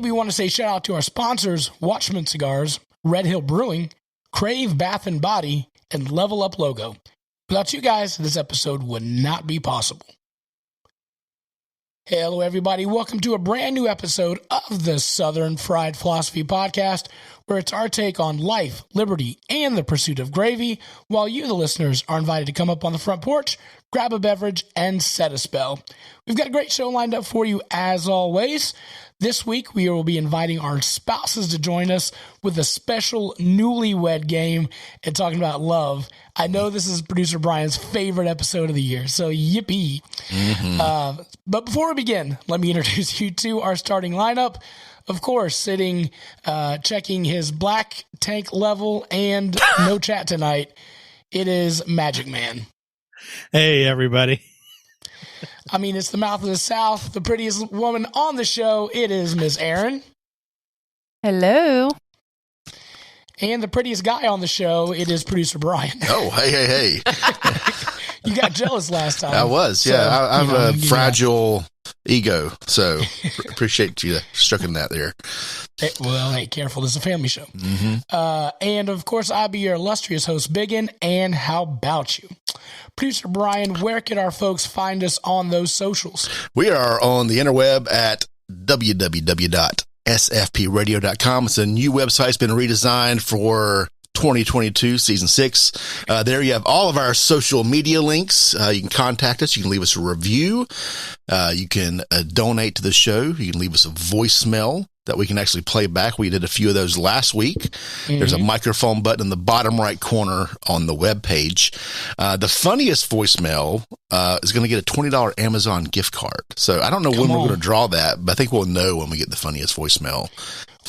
we want to say shout out to our sponsors, Watchman Cigars, Hill Brewing, Crave Bath and Body, and Level Up Logo. Without you guys, this episode would not be possible. Hello, everybody. Welcome to a brand new episode of the Southern Fried Philosophy Podcast, where it's our take on life, liberty, and the pursuit of gravy, while you, the listeners, are invited to come up on the front porch, grab a beverage, and set a spell. We've got a great show lined up for you, as always. This week, we will be inviting our spouses to join us with a special Newlywed Game and talking about love. I know this is producer Brian's favorite episode of the year, so yippee. Mm-hmm. But before we begin, let me introduce you to our starting lineup. Of course, sitting, checking his black tank level and no chat tonight, it is Magic Man. Hey, everybody. I mean, it's the mouth of the South, the prettiest woman on the show. It is Miss Erin. Hello. And the prettiest guy on the show, it is producer Brian. Oh, hey. You got jealous last time. I was, yeah. So, I have a fragile ego, so appreciate you stroking that there. Hey, careful. This is a family show. Mm-hmm. And, of course, I'll be your illustrious host, Biggin. And how about you? Producer Brian, where can our folks find us on those socials? We are on the interweb at www.sfpradio.com. It's a new website. It's been redesigned for 2022 season 6. There you have all of our social media links. You can contact us. You can leave us a review. You can donate to the show. You can leave us a voicemail that we can actually play back. We did a few of those last week. Mm-hmm. There's a microphone button in the bottom right corner on the webpage. The funniest voicemail is going to get a $20 Amazon gift card. So I don't know when we're going to draw that, but I think we'll know when we get the funniest voicemail.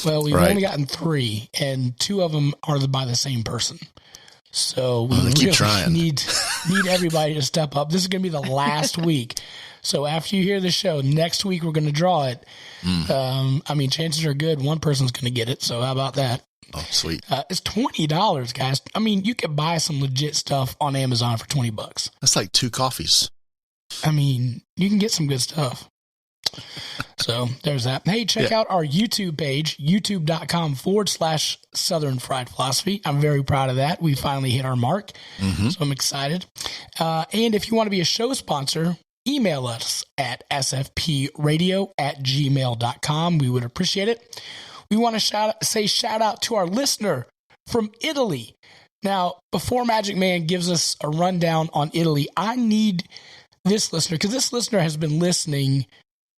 Well, we've only gotten 3, and 2 of them are by the same person. So we really need everybody to step up. This is going to be the last week. So after you hear the show, next week we're going to draw it. I mean, chances are good one person's going to get it. So how about that? Oh, sweet. It's $20, guys. I mean, you could buy some legit stuff on Amazon for $20. That's like 2 coffees. I mean, you can get some good stuff. So there's that. Hey, check out our YouTube page, youtube.com/Southern Fried Philosophy. I'm very proud of that. We finally hit our mark. Mm-hmm. So I'm excited. And if you want to be a show sponsor, email us at sfpradio@gmail.com. We would appreciate it. We want to shout out to our listener from Italy. Now, before Magic Man gives us a rundown on Italy, I need this listener, because this listener has been listening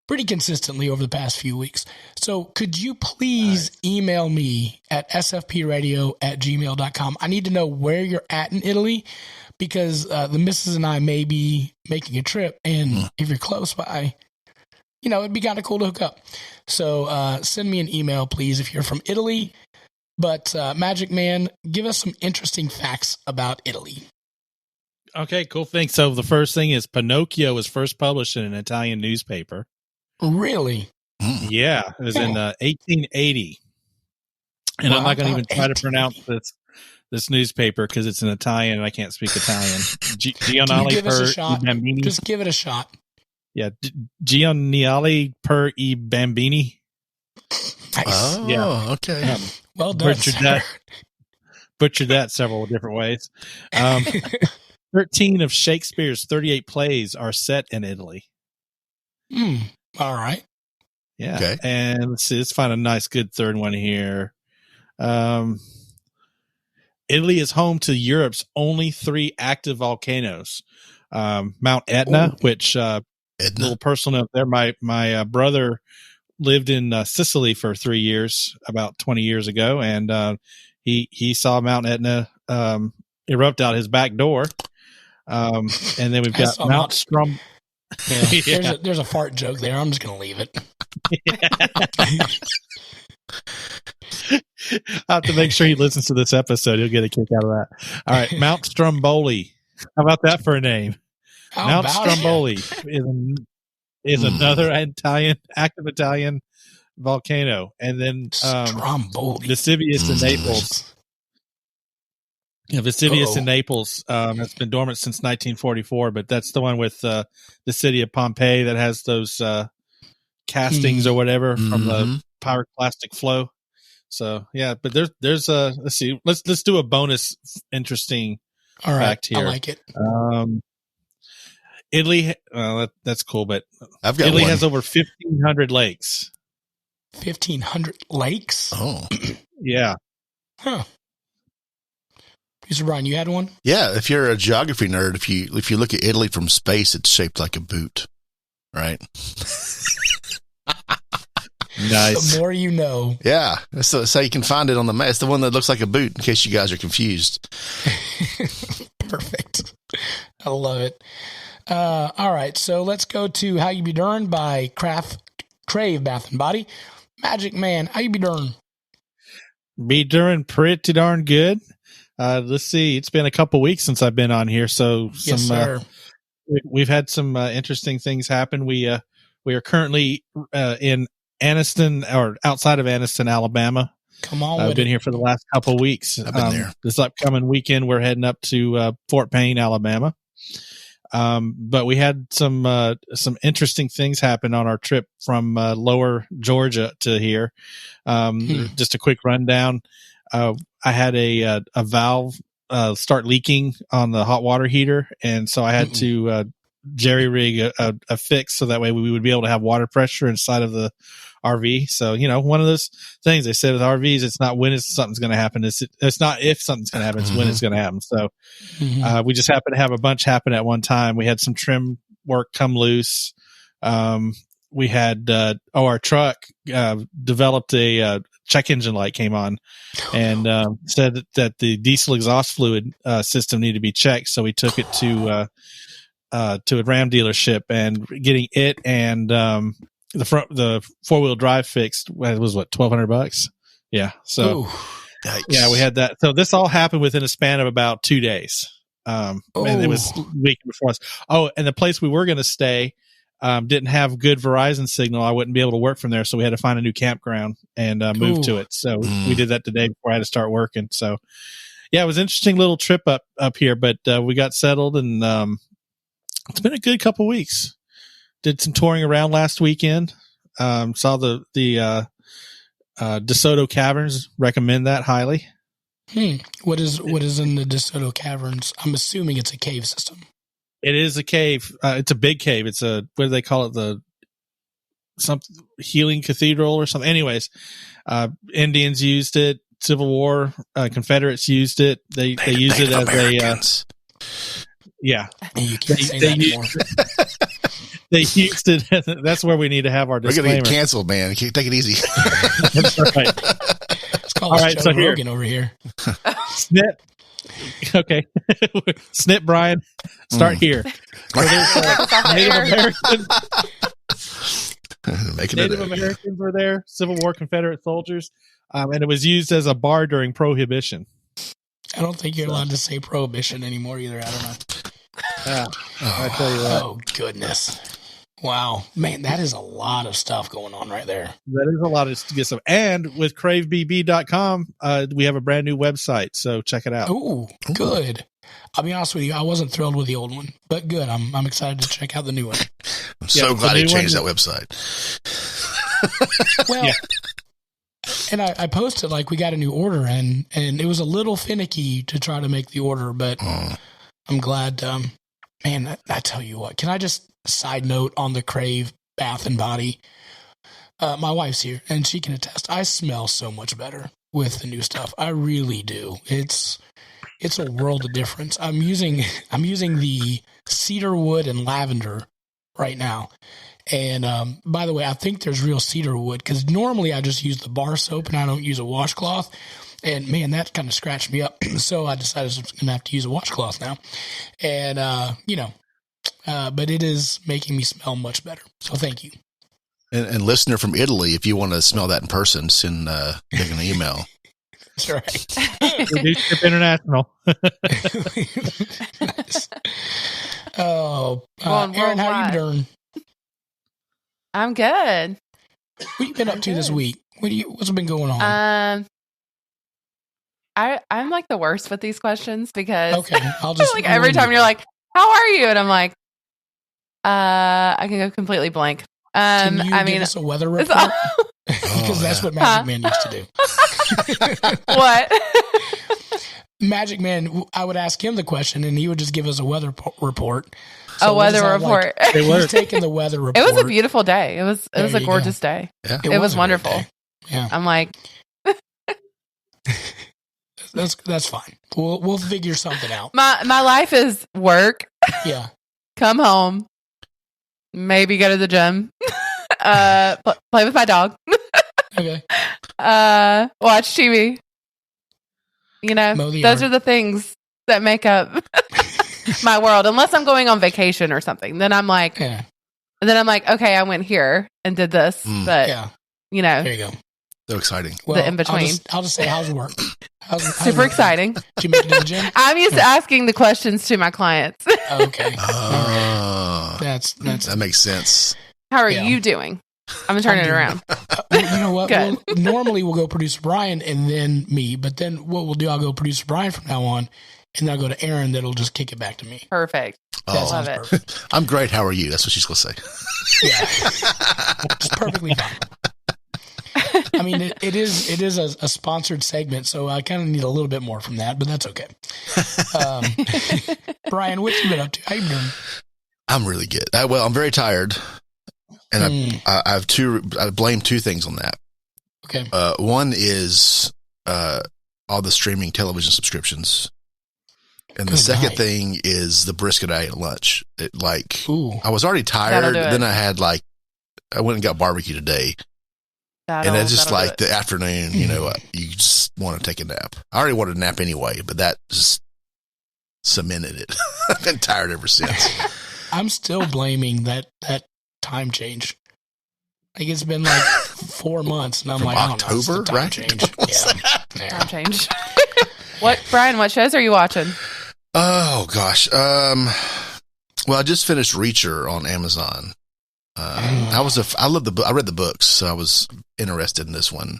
pretty consistently over the past few weeks. So could you please email me at sfpradio@gmail.com? I need to know where you're at in Italy, because the missus and I may be making a trip, and if you're close by, it'd be kind of cool to hook up. So send me an email, please, if you're from Italy. But Magic Man, give us some interesting facts about Italy. Okay, cool. Thanks. So the first thing is Pinocchio was first published in an Italian newspaper. Really? Yeah, it was in 1880. And I'm not going to even try to pronounce this newspaper because it's in Italian and I can't speak Italian. Giornali per i Bambini. Just give it a shot. Yeah, Giornali per i Bambini. Nice. Oh, yeah. Okay. Well done, Butchered that several different ways. 13 of Shakespeare's 38 plays are set in Italy. All right. Yeah. Okay. And let's see. Let's find a nice, good third one here. Italy is home to Europe's only 3 active volcanoes. Mount Etna, which a little personal note there. My brother lived in Sicily for 3 years, about 20 years ago, and he saw Mount Etna erupt out his back door. And then we've got Mount Stromboli. Yeah. There's a fart joke there. I'm just going to leave it. I have to make sure he listens to this episode. He'll get a kick out of that. All right. Mount Stromboli. How about that for a name? Mount Stromboli is another active Italian volcano. And then Vesuvius in Naples. Vesuvius in Naples has been dormant since 1944, but that's the one with the city of Pompeii that has those castings or whatever from pyroclastic flow. So yeah, but there's let's see, let's do a bonus interesting fact here. I like it. Italy, that's cool, but I've got Italy one. has over 1,500 lakes. 1,500 lakes? Oh, Yeah. Huh. Mr. Brian, you had one? yeah. If you're a geography nerd, if you look at Italy from space, it's shaped like a boot, right? Nice. The more you know. Yeah, so you can find it on the map. It's the one that looks like a boot. In case you guys are confused. Perfect. I love it. All right, so let's go to How You Be Durrin by Crave Bath and Body. Magic Man, how you be doing? Be doing pretty darn good. Let's see. It's been a couple weeks since I've been on here, so Yes, sir. We've had some interesting things happen. We are currently in Anniston, or outside of Anniston, Alabama. Come on, I've been here for the last couple weeks. I've been there. This upcoming weekend, we're heading up to Fort Payne, Alabama. But we had some interesting things happen on our trip from lower Georgia to here. Just a quick rundown. I had a valve start leaking on the hot water heater, and so I had to jerry rig a fix so that way we would be able to have water pressure inside of the RV. So, one of those things they said with RVs, it's not when something's going to happen. It's not if something's going to happen. It's when it's going to happen. So, we just happened to have a bunch happen at one time. We had some trim work come loose. We had, our truck, developed a, check engine light came on and, said that the diesel exhaust fluid, system needed to be checked. So we took it to a Ram dealership, and getting it and, the 4-wheel drive fixed was what, $1,200. Yeah. So yeah, we had that. So this all happened within a span of about 2 days. And it was the week before us. Oh, and the place we were going to stay, didn't have good Verizon signal. I wouldn't be able to work from there. So we had to find a new campground and, move to it. So we did that today before I had to start working. So yeah, it was an interesting little trip up here, but, we got settled, and, it's been a good couple weeks. Did some touring around last weekend. Saw the DeSoto Caverns. Recommend that highly. What is in the DeSoto Caverns? I'm assuming it's a cave system. It is a cave. It's a big cave. It's a, what do they call it? Some healing cathedral or something. Anyways, Indians used it. Civil War, Confederates used it. They used it as yeah. You can't say that anymore. They used it. That's where we need to have our disclaimer. We're going to get canceled, man. Take it easy. That's right. It's called Joe Rogan over here. Snip. Okay. Snip, Brian. Start here. So there's, Native Americans were there, Civil War Confederate soldiers, and it was used as a bar during Prohibition. I don't think you're allowed to say Prohibition anymore either. I don't know. I tell you what. Oh, goodness. Wow. Man, that is a lot of stuff going on right there. That is a lot of good stuff. And with cravebb.com, we have a brand new website, so check it out. Oh, good. I'll be honest with you, I wasn't thrilled with the old one, but good. I'm excited to check out the new one. I'm so glad he changed that website. Well, and I posted like we got a new order, and it was a little finicky to try to make the order, but I'm glad. Man, I tell you what, can I just side note on the Crave Bath and Body? My wife's here, and she can attest. I smell so much better with the new stuff. I really do. It's a world of difference. I'm using the cedar wood and lavender right now. And by the way, I think there's real cedar wood, because normally I just use the bar soap and I don't use a washcloth. And man, that kind of scratched me up. So I decided I was going to have to use a washcloth now. And, but it is making me smell much better. So thank you. And listener from Italy, if you want to smell that in person, send Nick an email. That's right. We do ship international. Nice. Oh, Erin, how you doing? I'm good. What you been up to this week? What's been going on? I'm like the worst with these questions, because I'll just like every time you're like, "How are you?" and I'm like, I can go completely blank. Can you give us a weather report? Because that's what Magic Man used to do. What? Magic Man, I would ask him the question, and he would just give us a weather report. A weather report. He's taking the weather report. It was a beautiful day. It was a gorgeous day. Yeah. It was wonderful. Yeah. I'm like, that's fine. We'll figure something out. my life is work. Yeah. Come home. Maybe go to the gym. Play with my dog. Okay. Watch TV. You know, those are the things that make up my world. Unless I'm going on vacation or something, then I'm like, okay, I went here and did this, but you know, there you go. So exciting. Well, the in between. I'll just say, how's work? How's super work? exciting. Did you make it to the gym? I'm used to asking the questions to my clients. Okay. That makes sense. How are you doing? I'm gonna turn it around. You know what? Normally we'll go producer Brian and then me, but then what we'll do, I'll go producer Brian from now on, and then I'll go to Erin. That'll just kick it back to me. Perfect. Love it. Perfect. I'm great. How are you? That's what she's gonna say. Yeah, just perfectly fine. I mean, it is a sponsored segment, so I kind of need a little bit more from that, but that's okay. Brian, what you been up to? How you doing? I'm really good. I'm very tired. And I blame two things on that. Okay. One is all the streaming television subscriptions. And the second thing is the brisket I ate at lunch. I was already tired. Then I went and got barbecue today. And it's just like the afternoon, you know, you just want to take a nap. I already wanted a nap anyway, but that just cemented it. I've been tired ever since. I'm still blaming that time change. Like it's been like 4 months, and I'm from like, October, time right? Change. Time change. Brian? What shows are you watching? Oh gosh. Well, I just finished Reacher on Amazon. I read the books, so I was interested in this one.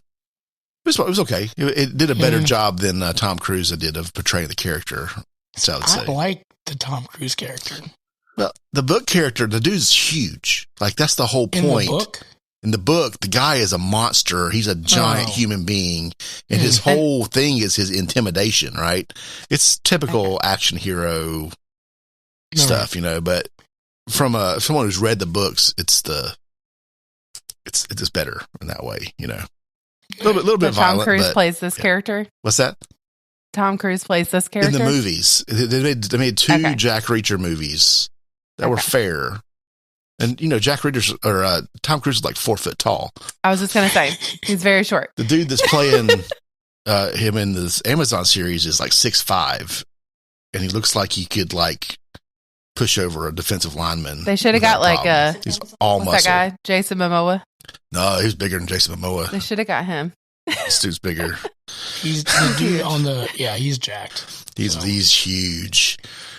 It was okay. It did a better job than Tom Cruise did of portraying the character. So I would say. I like the Tom Cruise character. Well, the book character, the dude's huge. Like that's the whole point. In the book, the guy is a monster. He's a giant human being, and his whole thing is his intimidation. Right? It's typical action hero stuff, you know. But from someone who's read the books, it's just better in that way, you know. A little bit violent. Tom Cruise plays this character. What's that? Tom Cruise plays this character in the movies. They made two Jack Reacher movies that were fair, and you know Jack Reacher's or Tom Cruise is like 4 foot tall. I was just gonna say he's very short. The dude that's playing him in this Amazon series is like 6'5", and he looks like he could like push over a defensive lineman. They should have got like he's all muscle. That guy Jason Momoa. No, he was bigger than Jason Momoa. They should have got him. This dude's bigger. He's the dude on the he's jacked. He's huge.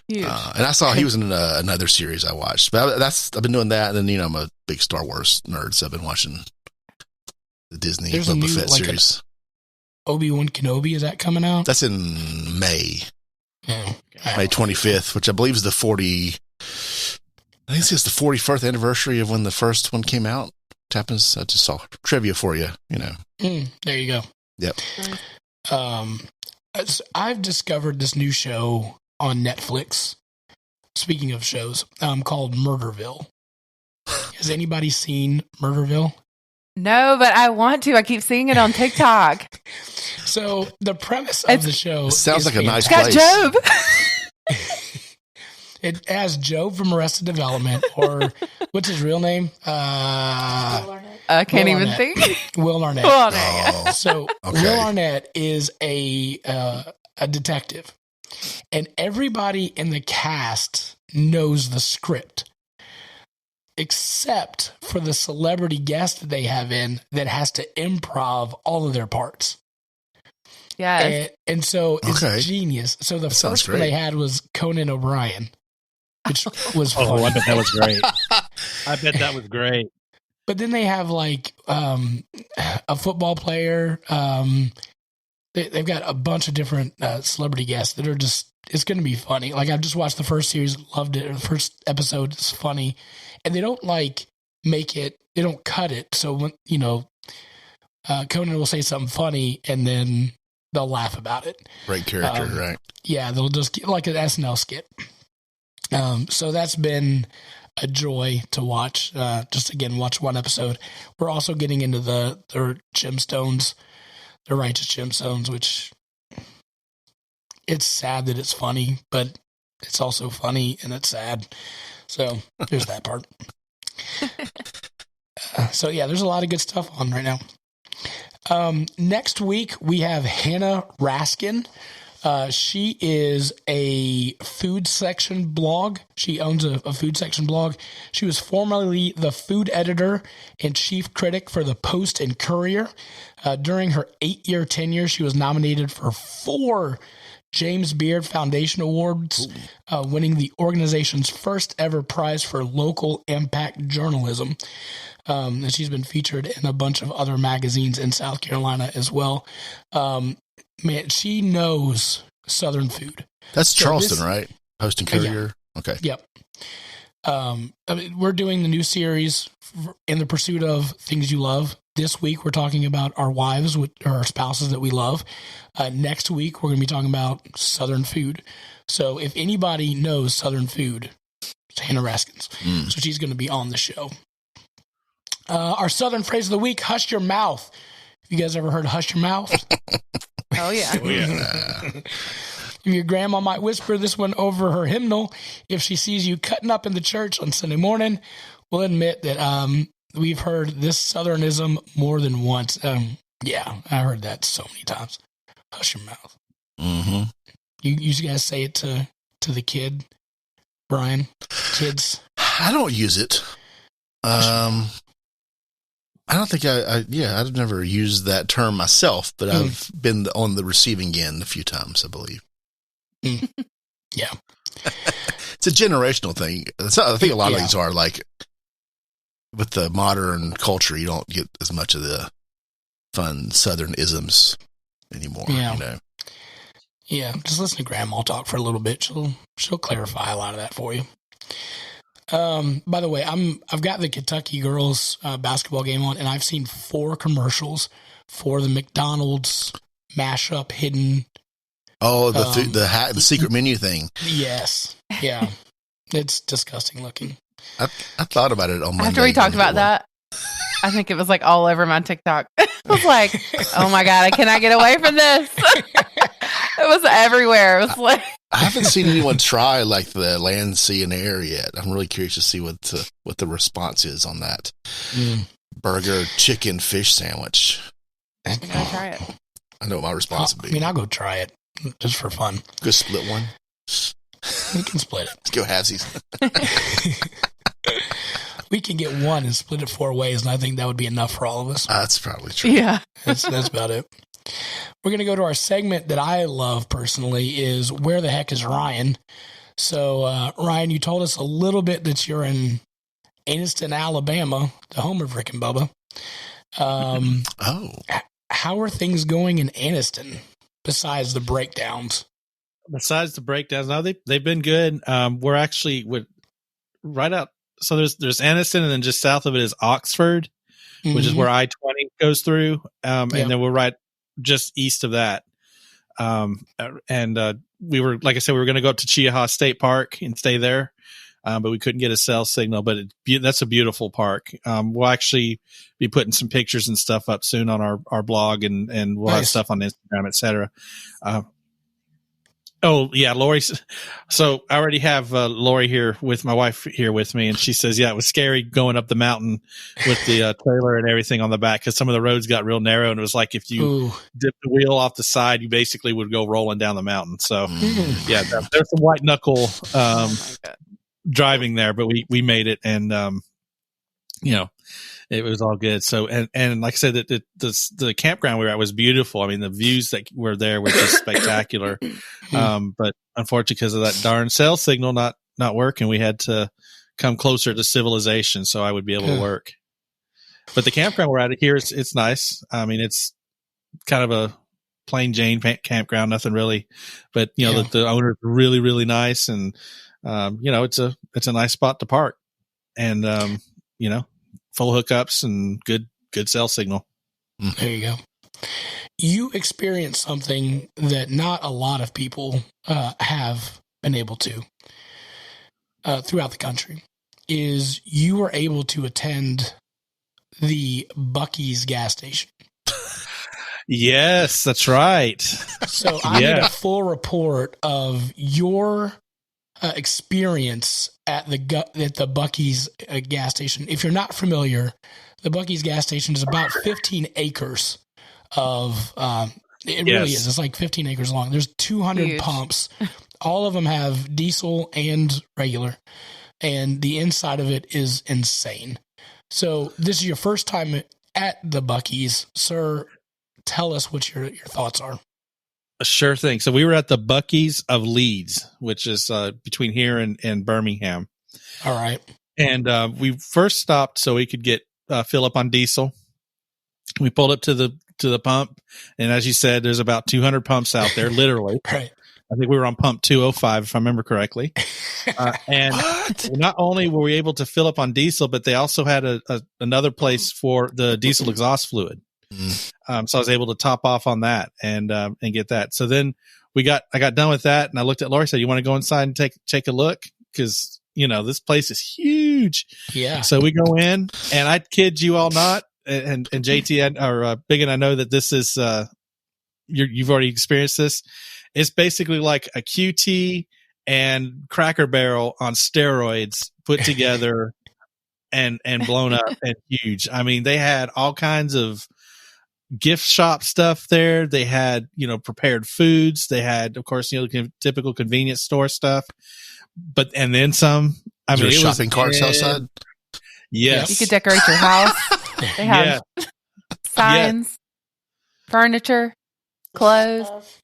And I saw he was in another series I watched. But I've been doing that, and then you know I'm a big Star Wars nerd, so I've been watching the Disney Boba Fett series. Obi-Wan Kenobi, is that coming out? That's in May. Oh, May 25th, which I believe is the 41st anniversary of when the first one came out. It happens. I just saw trivia for you, you know. There you go. Yep. I've discovered this new show on Netflix. Speaking of shows, called Murderville. Has anybody seen Murderville? No, but I want to. I keep seeing it on TikTok. So the premise of the show sounds like a nice place. Got Job. It has Job from Arrested Development, or what's his real name? I can't even think. Will Arnett. Will Arnett. So Will Arnett is a detective, and everybody in the cast knows the script, except for the celebrity guest that they have in that has to improv all of their parts. Yes. And so it's genius. So the first one they had was Conan O'Brien, which was funny. Oh, I bet that was great. I bet that was great. But then they have like a football player. They've got a bunch of different celebrity guests that are just, it's going to be funny. Like I've just watched the first series, loved it. The first episode is funny. And they don't like make it, they don't cut it. So when, you know, Conan will say something funny and then they'll laugh about it. Great character, right? Yeah, they'll just get like an SNL skit. So that's been a joy to watch. Just again, watch one episode. We're also getting into the gemstones, the righteous gemstones, which it's sad that it's funny, but it's also funny and it's sad. So there's that part. So yeah, there's a lot of good stuff on right now. Next week we have Hanna Raskin. She is a food section blog. She owns a food section blog. She was formerly the food editor and chief critic for the Post and Courier. During her 8-year tenure, she was nominated for 4 James Beard Foundation Awards, winning the organization's first ever prize for local impact journalism. And she's been featured in a bunch of other magazines in South Carolina as well. Man, she knows Southern food. That's Charleston, right? Post and Courier. Yeah. Okay. Yep. I mean, we're doing the new series In the Pursuit of Things You Love. This week, we're talking about our wives, or our spouses that we love. Next week, we're going to be talking about Southern food. So if anybody knows Southern food, it's Hanna Raskin. So she's going to be on the show. Our Southern phrase of the week, hush your mouth. Have you guys ever heard hush your mouth? Oh, yeah. Your grandma might whisper this one over her hymnal if she sees you cutting up in the church on Sunday morning. We'll admit that we've heard this Southernism more than once. Yeah, I heard that so many times. Hush your mouth. Mm-hmm. You guys say it to the kid, Brian? Kids? I don't use it. I don't think I've never used that term myself, but I've been on the receiving end a few times, I believe. Yeah. It's a generational thing. I think a lot of these are like, with the modern culture, you don't get as much of the fun Southern isms anymore. Yeah. You know? Yeah. Just listen to Grandma talk for a little bit. She'll clarify a lot of that for you. By the way, I've got the Kentucky girls basketball game on, and I've seen 4 commercials for the McDonald's mashup hidden. Oh, the secret menu thing. Yes. Yeah. It's disgusting looking. I thought about it on Monday. After we talked about that, I think it was like all over my TikTok. It was like, oh my God, I cannot get away from this. It was everywhere. It was like, I haven't seen anyone try like the land, sea, and air yet. I'm really curious to see what the response is on that burger, chicken, fish sandwich. I'm gonna try it. I know what my response would be. I mean, I'll go try it just for fun. Go split one. We can split it. Let's go halvesies. We can get one and split it 4 ways, and I think that would be enough for all of us. That's probably true. Yeah. That's about it. We're going to go to our segment that I love personally is Where the Heck is Ryan? So, Ryan, you told us a little bit that you're in Anniston, Alabama, the home of Rick and Bubba. How are things going in Anniston besides the breakdowns? Besides the breakdowns, no, they've been good. We're actually right out. So there's Anniston, and then just south of it is Oxford, which is where I-20 goes through. And then we're right just east of that. We were, like I said, we were going to go up to Cheaha State Park and stay there. But we couldn't get a cell signal, but that's a beautiful park. We'll actually be putting some pictures and stuff up soon on our blog, and we'll have stuff on Instagram, etc. Oh yeah, Lori. So I already have Lori here with my wife here with me, and she says, yeah, it was scary going up the mountain with the trailer and everything on the back, because some of the roads got real narrow, and it was like if you dipped the wheel off the side, you basically would go rolling down the mountain. So yeah, there's some white knuckle driving there, but we made it, and it was all good. So, and like I said, the campground we were at was beautiful. I mean, the views that were there were just spectacular. But unfortunately, because of that darn cell signal not working, we had to come closer to civilization so I would be able to work. But the campground we're at here, it's nice. I mean, it's kind of a plain Jane campground, nothing really, but the owner's really, really nice. And, it's a nice spot to park, and, full hookups and good cell signal. There you go. You experienced something that not a lot of people have been able to throughout the country. Is you were able to attend the Buc-ee's gas station. Yes, that's right. So I need a full report of your experience at the Buc-ee's gas station. If you're not familiar, the Buc-ee's gas station is about 15 acres of, it really is. It's like 15 acres long. There's 200 pumps. All of them have diesel and regular. And the inside of it is insane. So this is your first time at the Buc-ee's. Sir, tell us what your thoughts are. Sure thing. So we were at the Buc-ee's of Leeds, which is between here and Birmingham. All right. And we first stopped so we could get fill up on diesel. We pulled up to the pump, and as you said, there's about 200 pumps out there, literally. Right. I think we were on pump 205, if I remember correctly. And not only were we able to fill up on diesel, but they also had another place for the diesel exhaust fluid. So I was able to top off on that and get that. So then I got done with that, and I looked at Lori and said, "You want to go inside and take a look? Because this place is huge." Yeah. So we go in, and I kid you all not, and JT or Big, and I know that this is you've already experienced this. It's basically like a QT and Cracker Barrel on steroids put together and blown up and huge. I mean, they had all kinds of gift shop stuff there. They had, prepared foods. They had, of course, typical convenience store stuff, and then some. I mean, shopping carts outside. Yes. You could decorate your house. They have signs, furniture, clothes.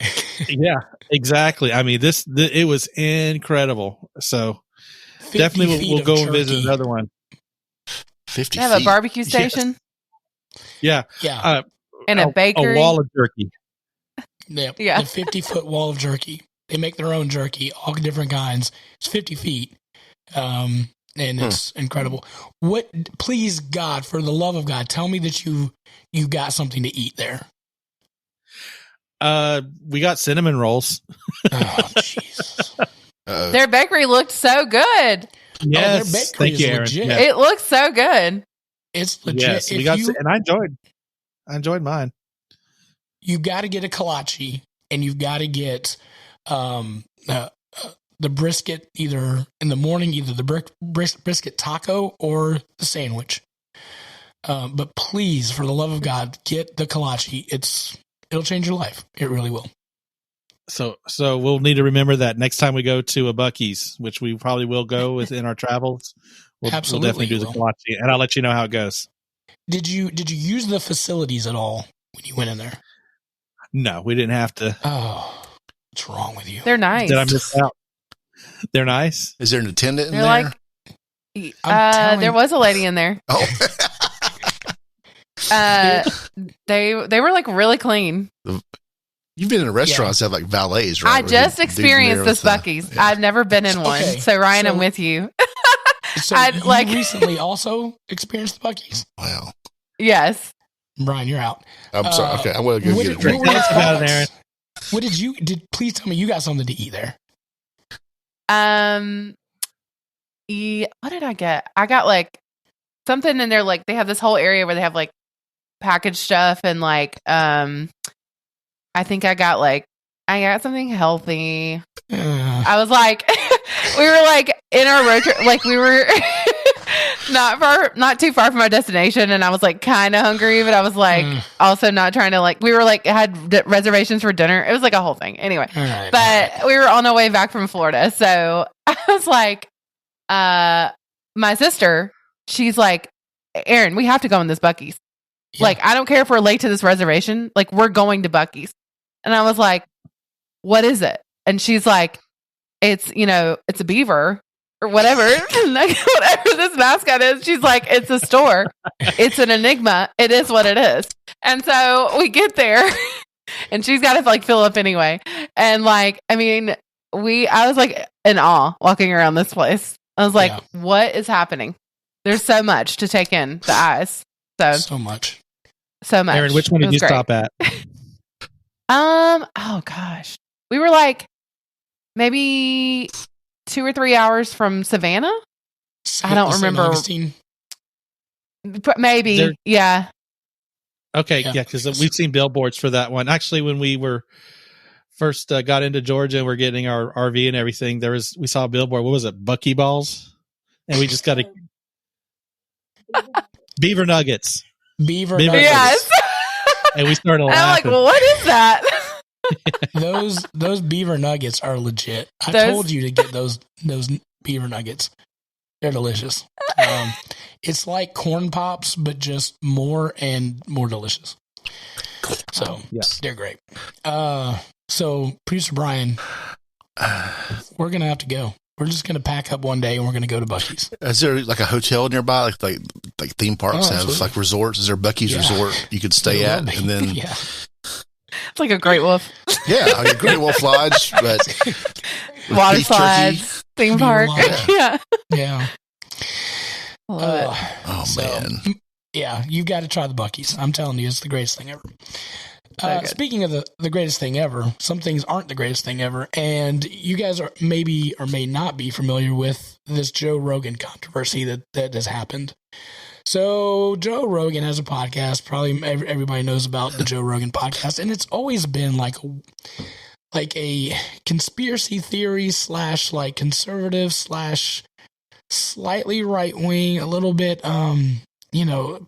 Yeah, exactly. I mean, it was incredible. So definitely we'll go and visit another one. 50 They have a barbecue station. Yeah. Yeah. And a bakery. A wall of jerky. Yeah. The 50-foot wall of jerky. They make their own jerky, all different kinds. It's 50 feet. And it's incredible. Please, God, for the love of God, tell me that you got something to eat there. We got cinnamon rolls. Oh, Jesus. Their bakery looked so good. Yes. Their bakery Thank you, is Erin. legit. Yeah. It looks so good. It's legit. Yes, and I enjoyed mine. You got to get a kolache, and you've got to get the brisket either in the morning, either the brisket taco or the sandwich. But please, for the love of God, get the kolache. It'll change your life. It really will. So we'll need to remember that next time we go to a Buc-ee's, which we probably will go within our travels. We'll definitely do the kolache, and I'll let you know how it goes. Did you use the facilities at all when you went in there? No, we didn't have to. Oh, what's wrong with you? They're nice. Did I miss out? They're nice. Is there an attendant in there? There was a lady in there. Oh. They were like really clean. You've been in restaurants that have like valets, right? I just experienced this Buc-ee's. Yeah. I've never been in one. Okay. So Ryan, I'm with you. So you recently also experienced the Buc-ee's? Wow. Yes. Brian, you're out. I'm sorry. Okay, I'm going to go get a drink. Please tell me you got something to eat there. What did I get? I got like something in there. Like they have this whole area where they have like packaged stuff and like, I think I got something healthy. I was like, we were like in our road trip, like we were not too far from our destination, and I was like kind of hungry, but I was like also not trying to we were like had reservations for dinner. It was like a whole thing anyway. Right, but we were on our way back from Florida, so I was like, my sister, she's like, Erin, we have to go in this Buc-ee's. Yeah. Like, I don't care if we're late to this reservation. Like, we're going to Buc-ee's. And I was like, what is it? And she's like, it's a beaver or whatever. Whatever this mascot is. She's like, it's a store. It's an enigma. It is what it is. And so we get there and she's got to fill up anyway. And I was like in awe walking around this place. I was like, what is happening? There's so much to take in the eyes. So much. so much. Erin, which one did you stop at? Oh gosh, we were like maybe 2 or 3 hours from Savannah. I don't remember. Maybe, yeah. Okay, yeah, because we've seen billboards for that one. Actually, when we were first got into Georgia and we're getting our RV and everything, we saw a billboard. What was it? Buckyballs, and we just got a Beaver Nuggets. Beaver Nuggets. Yes. And we started laughing. I'm like, well, what is that? Those Beaver Nuggets are legit. I told you to get those Beaver Nuggets. They're delicious. It's like corn pops, but just more and more delicious. So they're great. So producer Brian, we're gonna have to go. We're just gonna pack up one day and we're gonna go to Buc-ee's. Is there like a hotel nearby, like theme parks have like resorts? Is there Buc-ee's resort you could stay at, and then it's like a Great Wolf. Yeah, like a Great Wolf Lodge, but water slides, theme park. Yeah. Oh man. Yeah, you've got to try the Buc-ee's. I'm telling you, it's the greatest thing ever. Speaking of the greatest thing ever, some things aren't the greatest thing ever, and you guys are maybe or may not be familiar with this Joe Rogan controversy that has happened. So Joe Rogan has a podcast. Probably everybody knows about the Joe Rogan podcast, and it's always been like a conspiracy theory / like conservative / slightly right wing, a little bit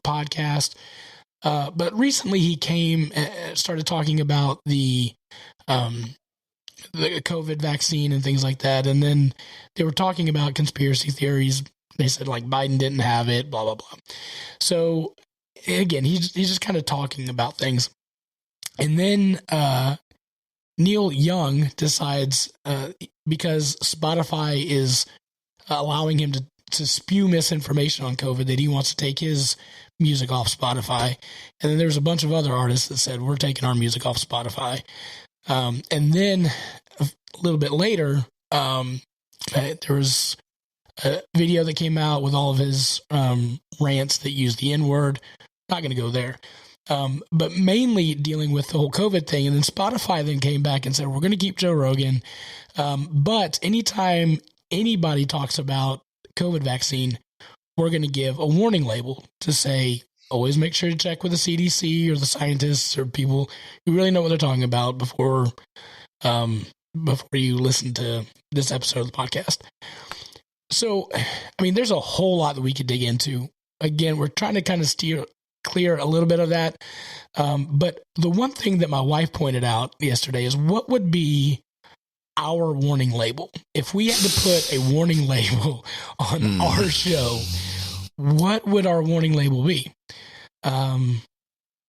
podcast. But recently he came and started talking about the COVID vaccine and things like that. And then they were talking about conspiracy theories. They said like Biden didn't have it, blah, blah, blah. So again, he's just kind of talking about things. And then Neil Young decides, because Spotify is allowing him to spew misinformation on COVID, that he wants to take his music off Spotify. And then there's a bunch of other artists that said, we're taking our music off Spotify. And then a little bit later, there was a video that came out with all of his rants that used the N-word. Not going to go there. But mainly dealing with the whole COVID thing. And then Spotify then came back and said, we're going to keep Joe Rogan. But anytime anybody talks about COVID vaccine, we're going to give a warning label to say, always make sure to check with the CDC or the scientists or people who really know what they're talking about before you listen to this episode of the podcast. So, I mean, there's a whole lot that we could dig into. Again, we're trying to kind of steer clear a little bit of that. But the one thing that my wife pointed out yesterday is, what would be our warning label? If we had to put a warning label on our show, what would our warning label be?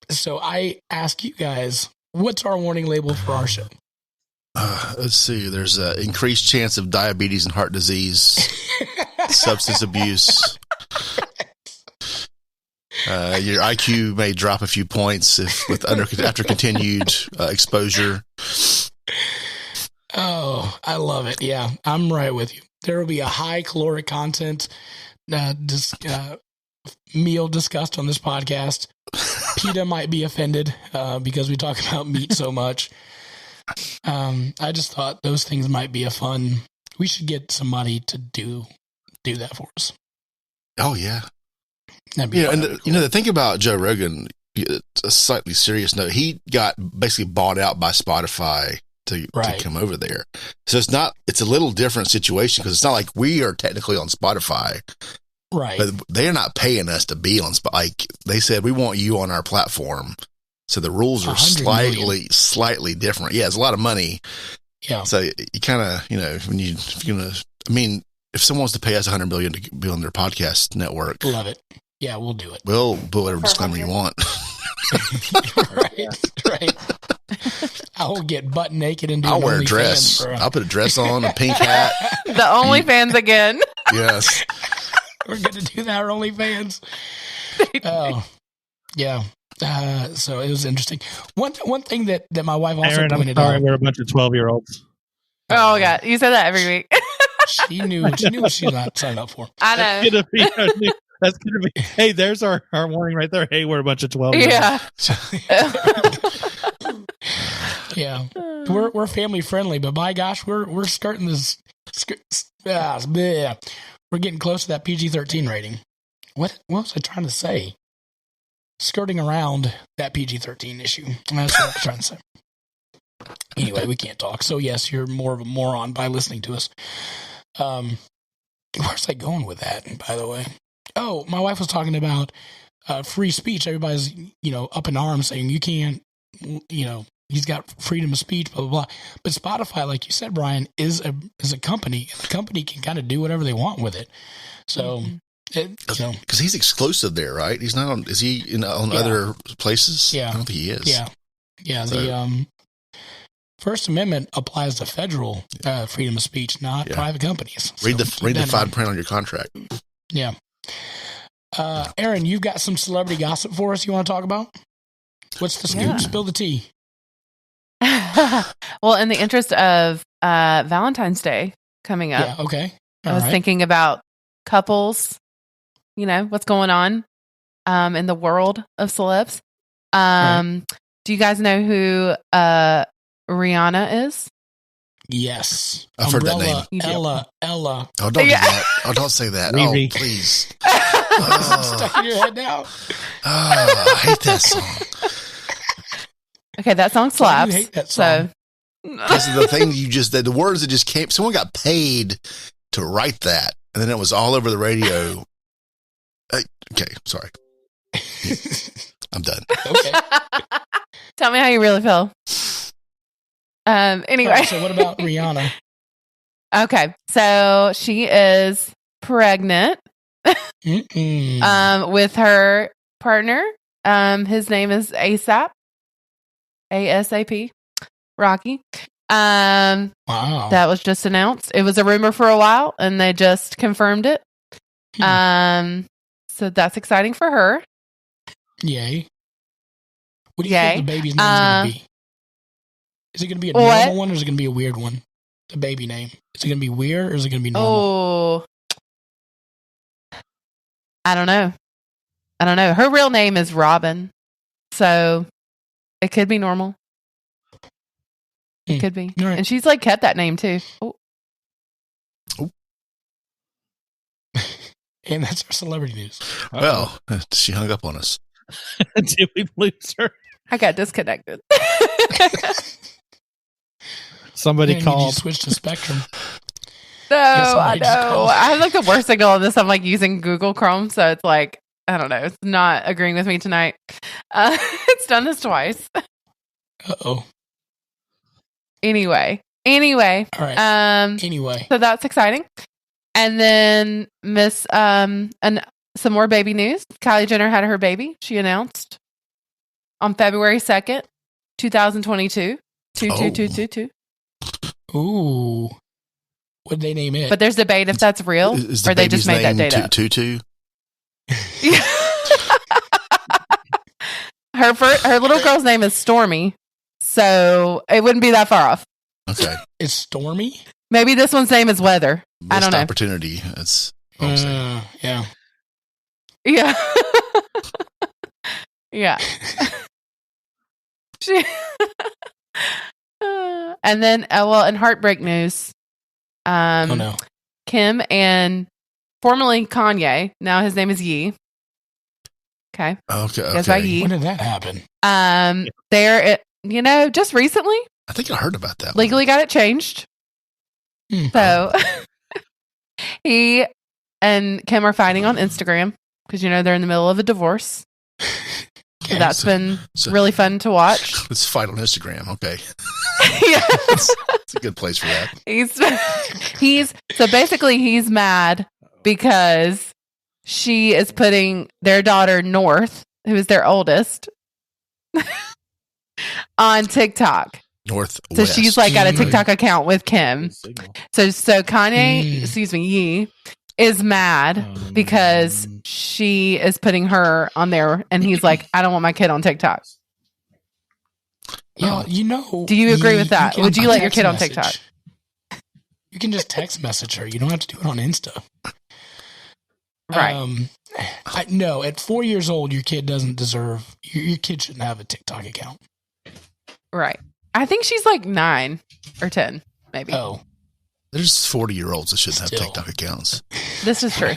So I ask you guys, what's our warning label for our show? Let's see. There's an increased chance of diabetes and heart disease, substance abuse. Your IQ may drop a few points after continued exposure. Oh, I love it. Yeah, I'm right with you. There will be a high caloric content meal discussed on this podcast. PETA might be offended because we talk about meat so much. I just thought those things might be we should get somebody to do that for us. Oh, yeah. The thing about Joe Rogan, a slightly serious note, he got basically bought out by Spotify to come over there. So it's a little different situation, because it's not like we are technically on Spotify. Right. But they're not paying us to be on Spotify. Like, they said, we want you on our platform. So the rules are slightly different. Yeah, it's a lot of money. Yeah. So you kind of, if someone wants to pay us $100 million to be on their podcast network, love it. Yeah, we'll do it. We'll put whatever disclaimer you want. Right. I'll get butt naked and do I'll wear a dress. I'll put a dress on, a pink hat. The OnlyFans again. Yes. We're going to do that, our OnlyFans. Oh, yeah. So it was interesting. One thing that my wife also Erin, pointed I'm sorry, out. we're a bunch of 12-year-olds. Oh, God. You say that every week. She knew what she's not signed up for. I know. That's gonna be. Hey, there's our warning right there. Hey, we're a bunch of 12. Yeah. Yeah, we're family friendly, but by gosh, we're skirting this. We're getting close to that PG-13 rating. What was I trying to say? Skirting around that PG-13 issue. That's what I was trying to say. Anyway, we can't talk. So yes, you're more of a moron by listening to us. Where's I going with that? By the way, oh, my wife was talking about free speech. Everybody's up in arms saying you can't. He's got freedom of speech, blah, blah, blah. But Spotify, like you said, Brian, is a company. And the company can kind of do whatever they want with it. So, because he's exclusive there, right? He's not on. Is he on other places? Yeah, I don't think he is. Yeah. So, the First Amendment applies to federal freedom of speech, not private companies. Read the fine print on your contract. Yeah. Erin, you've got some celebrity gossip for us. You want to talk about? What's the scoop? Yeah. Spill the tea. Well, in the interest of Valentine's Day coming up, okay. I was thinking about couples, what's going on in the world of celebs. Do you guys know who Rihanna is? Yes. I've heard that name. Ella. Oh, don't do that. Oh, don't say that. Oh, please. Stuck in your head now. I hate that song. Okay, that song slaps. You hate that song. Because of the thing the words that just came, someone got paid to write that, and then it was all over the radio. Okay, sorry. I'm done. Okay. Tell me how you really feel. Anyway. Right, so what about Rihanna? Okay, so she is pregnant with her partner. His name is ASAP, Rocky. Wow. That was just announced. It was a rumor for a while, and they just confirmed it. So that's exciting for her. Yay. What do you think the baby's name is going to be? Is it going to be a normal one, or is it going to be a weird one? The baby name. Is it going to be weird, or is it going to be normal? Oh, I don't know. Her real name is Robin, so it could be normal. It could be. Right. And she's kept that name too. Oh. And that's our celebrity news. Well, she hung up on us. Did we lose her? I got disconnected. Somebody called. Switched to Spectrum. No, I know. I have the worst signal on this. I'm using Google Chrome, so it's I don't know. It's not agreeing with me tonight. It's done this twice. Uh-oh. Anyway. All right. Anyway. So that's exciting. And then and some more baby news. Kylie Jenner had her baby. She announced on February 2nd, 2022. 2222. Ooh. What'd they name it? But there's debate if that's real or they just made that date up. Tutu? Her little girl's name is Stormy, so it wouldn't be that far off. Okay. It's Stormy? Maybe this one's name is Weather. I don't know. Opportunity. That's yeah. Yeah. Yeah. And then, in heartbreak news, oh no, Kim and formerly Kanye, now his name is Ye. Okay. Okay. By Ye. When did that happen? They're, just recently. I think I heard about that. Legally got it changed. So he and Kim are fighting on Instagram because they're in the middle of a divorce. So that's been really fun to watch. Let's fight on Instagram. Okay. Yeah. It's a good place for that. He's mad because she is putting their daughter North, who is their oldest, on TikTok. Northwest. So she's got a TikTok account with Kim. So Kanye, Ye, is mad because she is putting her on there, and he's like, I don't want my kid on TikTok. Yeah, do you agree with that? Would you let your kid on TikTok? You can just text message her. You don't have to do it on Insta. Right. No, at 4 years old, your kid doesn't deserve. Your kid shouldn't have a TikTok account. Right. I think she's like 9 or 10, maybe. Oh, there's 40-year-olds that shouldn't have TikTok accounts. This is true.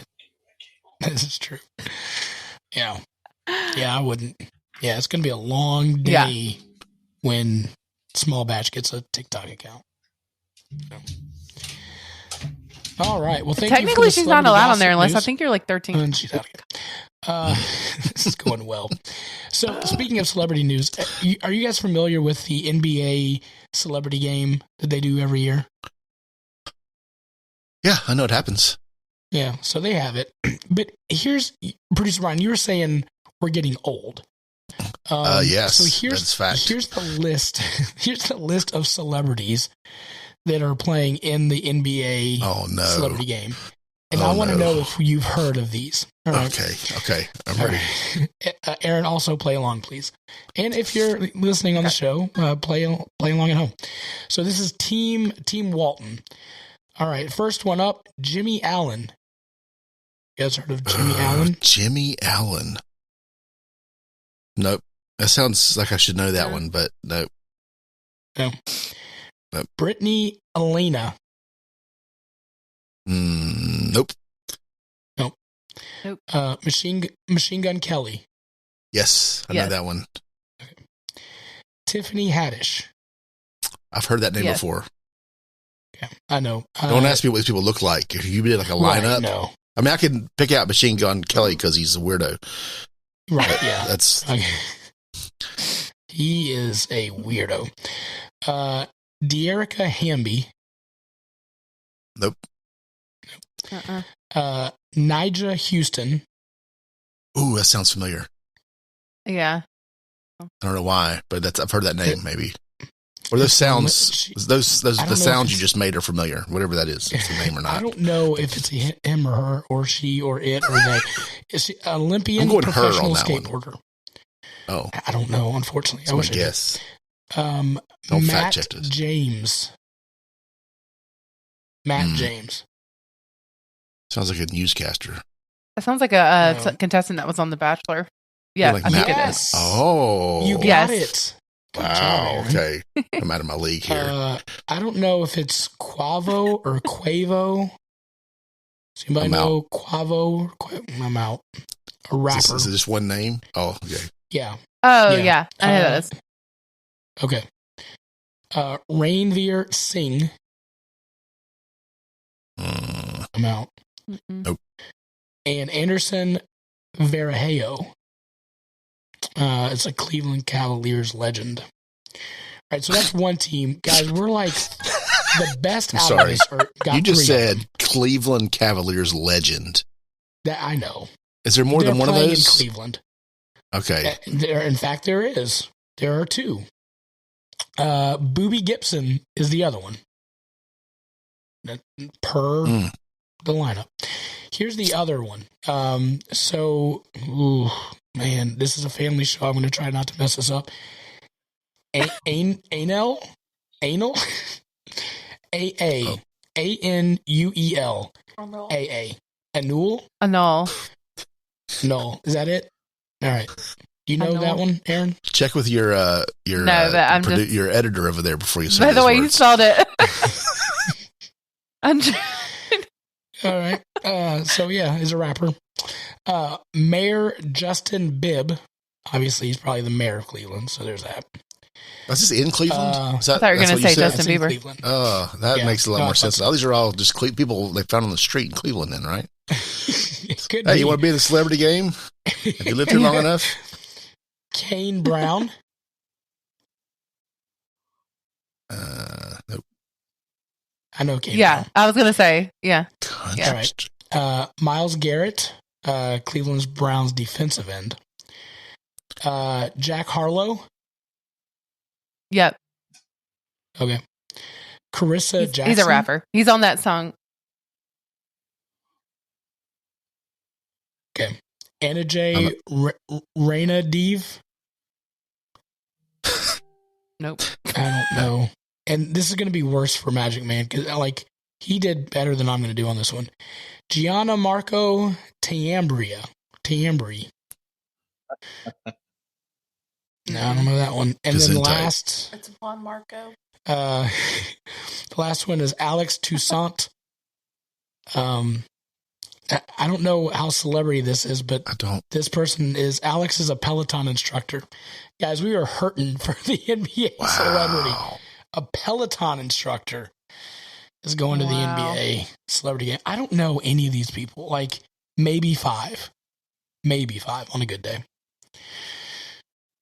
This is true. Yeah. Yeah, I wouldn't. Yeah, it's going to be a long day when Small Batch gets a TikTok account. So. All right. Well, technically, she's not allowed on there unless I think you're like 13. And she's out here. This is going well. So, speaking of celebrity news, are you guys familiar with the NBA celebrity game that they do every year? Yeah, I know it happens. Yeah, so they have it. But here's, Producer Ryan, you were saying we're getting old. Yes, so that's fact. Here's the list. Here's the list of celebrities that are playing in the NBA celebrity game. And I want to know if you've heard of these. All right. Okay. I'm ready. Right. Erin, also play along, please. And if you're listening on the show, play along at home. So this is Team Walton. All right, first one up, Jimmy Allen. You guys heard of Jimmy Allen? Jimmy Allen. Nope. That sounds like I should know that one, but nope. No. Nope. Brittany Elena. Nope. Nope. Machine Gun Kelly. Yes, I know that one. Okay. Tiffany Haddish. I've heard that name before. Yeah, I know. Don't ask me what these people look like. If you did like a lineup, no. I mean, I can pick out Machine Gun Kelly because he's a weirdo. Right? Yeah, that's. Okay. He is a weirdo. De'Erica Hamby. Nope. Nigel Houston. Ooh, that sounds familiar. Yeah. I don't know why, but I've heard that name maybe. Or those sounds, the sounds you just made are familiar, whatever that is, if it's the name or not. I don't know if it's him or her or she or it or they. It's an Olympian professional skateboarder. One. Oh. I don't know, unfortunately. I wish I guess. Don't Matt fact-check this. James. Matt James. Sounds like a newscaster. That sounds like a contestant that was on The Bachelor. Yeah, like I think it is. Oh. You got it. Wow. Okay. I'm out of my league here. I don't know if it's Quavo or Quavo. Does anybody know Quavo? I'm out. A rapper. Is it just one name? Oh, okay. Yeah. Oh, yeah. I know that is. Okay. Ranveer Singh. I'm out. Nope. And Anderson Varejao. It's a Cleveland Cavaliers legend. All right, so that's one team. Guys, we're like the best out of this. You just said Cleveland Cavaliers legend. That I know. Is there more than one of those? In Cleveland. Okay. In fact, there is. There are two. Boobie Gibson is the other one. Per the lineup. Here's the other one. Man, this is a family show. I'm going to try not to mess this up. Anal? A-A. A-N-U-E-L. A-A. Anul? Anul. No. Is that it? All right. Do you know that one, Erin? Check with your editor over there before you say. By the way, you spelled it. All right. So yeah, he's a rapper. Mayor Justin Bibb. Obviously, he's probably the mayor of Cleveland. So there's that. Is this in Cleveland? I thought you were going to say Justin Bieber. Oh, that makes a lot more sense. These are all just people they found on the street in Cleveland, then, right? Hey, you want to be in the celebrity game? Have you lived here long enough? Kane Brown. Nope. I know Kane. Yeah, Brown. I was going to say, yeah. All right. Myles Garrett, Cleveland's Browns defensive end. Jack Harlow. Yep. Okay. Carissa Jackson. He's a rapper. He's on that song. Okay. Anna J. Raina Deeve. Nope. I don't know. And this is going to be worse for Magic Man because, he did better than I'm going to do on this one. Gianna Marco Tambri. No, I don't know that one. And then the last... It's Juan Marco. The last one is Alex Toussaint. I don't know how celebrity this is, but this person is... Alex is a Peloton instructor. Guys, we are hurting for the NBA celebrity. A Peloton instructor is going to the NBA celebrity game. I don't know any of these people. Like, maybe five on a good day.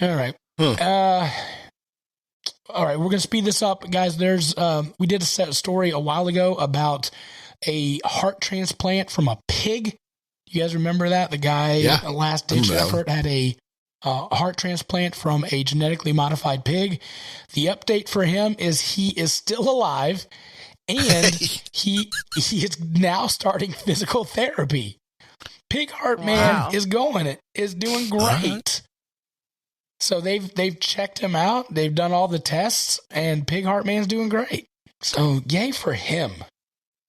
All right. All right, we're going to speed this up. Guys, there's we did a story a while ago about a heart transplant from a pig. You guys remember that? The guy, last-ditch effort, had a heart transplant from a genetically modified pig. The update for him is he is still alive, and he is now starting physical therapy. Pig Heart Man is doing great. So they've checked him out. They've done all the tests, and Pig Heart Man's doing great. So yay for him.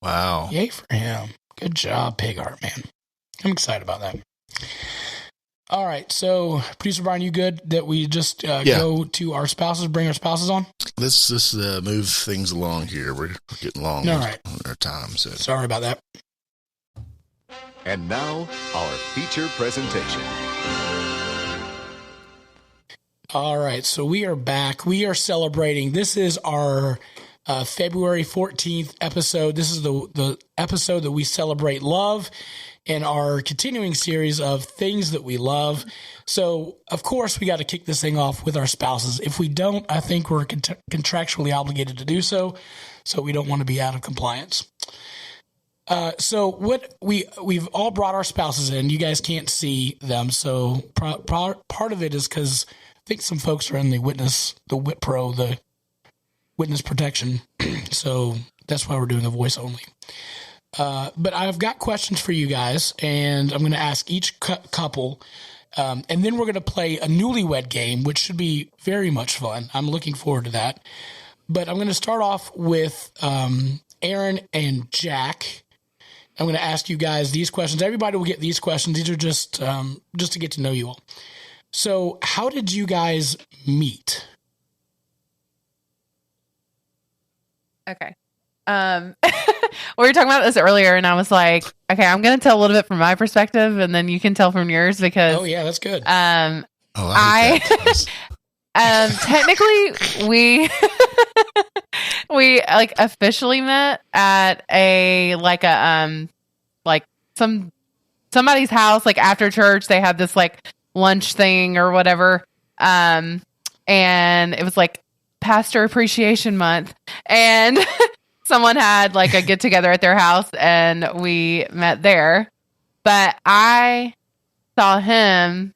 Wow. Yay for him. Good job, Pig Heart Man. I'm excited about that. All right. So, Producer Brian, you good that we just go to our spouses, bring our spouses on? Let's just move things along here. We're getting long on our time. So. Sorry about that. And now, our feature presentation. All right, so we are back. We are celebrating. This is our February 14th episode. This is the episode that we celebrate love in our continuing series of things that we love. So, of course, we got to kick this thing off with our spouses. If we don't, I think we're contractually obligated to do so. So we don't want to be out of compliance. So what we've all brought our spouses in. You guys can't see them, so part of it is because I think some folks are in the witness protection. So that's why we're doing a voice only. But I've got questions for you guys, and I'm going to ask each couple, and then we're going to play a Newlywed Game, which should be very much fun. I'm looking forward to that. But I'm going to start off with Erin and Jack. I'm going to ask you guys these questions. Everybody will get these questions. These are just to get to know you all. So, how did you guys meet? Okay. We were talking about this earlier, and I was like, okay, I'm going to tell a little bit from my perspective, and then you can tell from yours because... Oh, yeah, that's good. Technically, we like officially met at somebody's house, like after church. They had this like lunch thing or whatever. And it was like Pastor Appreciation Month, and someone had like a get together at their house, and we met there. But I saw him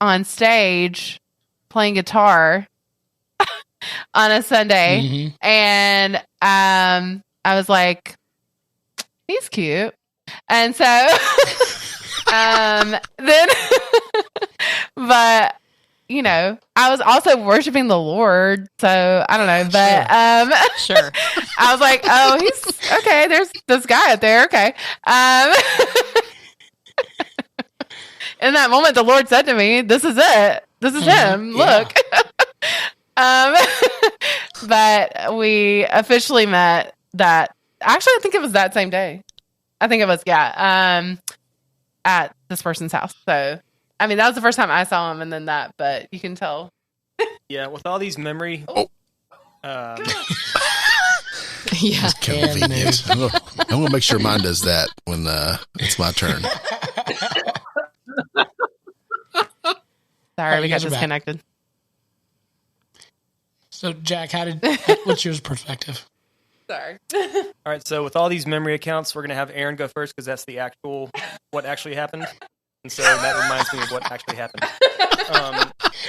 on stage playing guitar on a Sunday, and I was like, he's cute. And so then but you know, I was also worshiping the Lord, so I don't know, but sure. I was like, oh, he's okay, there's this guy out there, okay. In that moment, the Lord said to me, this is it. This is him. Look. But we officially met actually, I think it was that same day. I think it was, at this person's house. So, I mean, that was the first time I saw him, and then that, but you can tell. Yeah, with all these memory... Yeah. It's convenient. I'm going to make sure mine does that when it's my turn. Sorry, we got disconnected. So, Jack, what's your perspective? Sorry. All right, so with all these memory accounts, we're going to have Erin go first because that's what actually happened. And so that reminds me of what actually happened.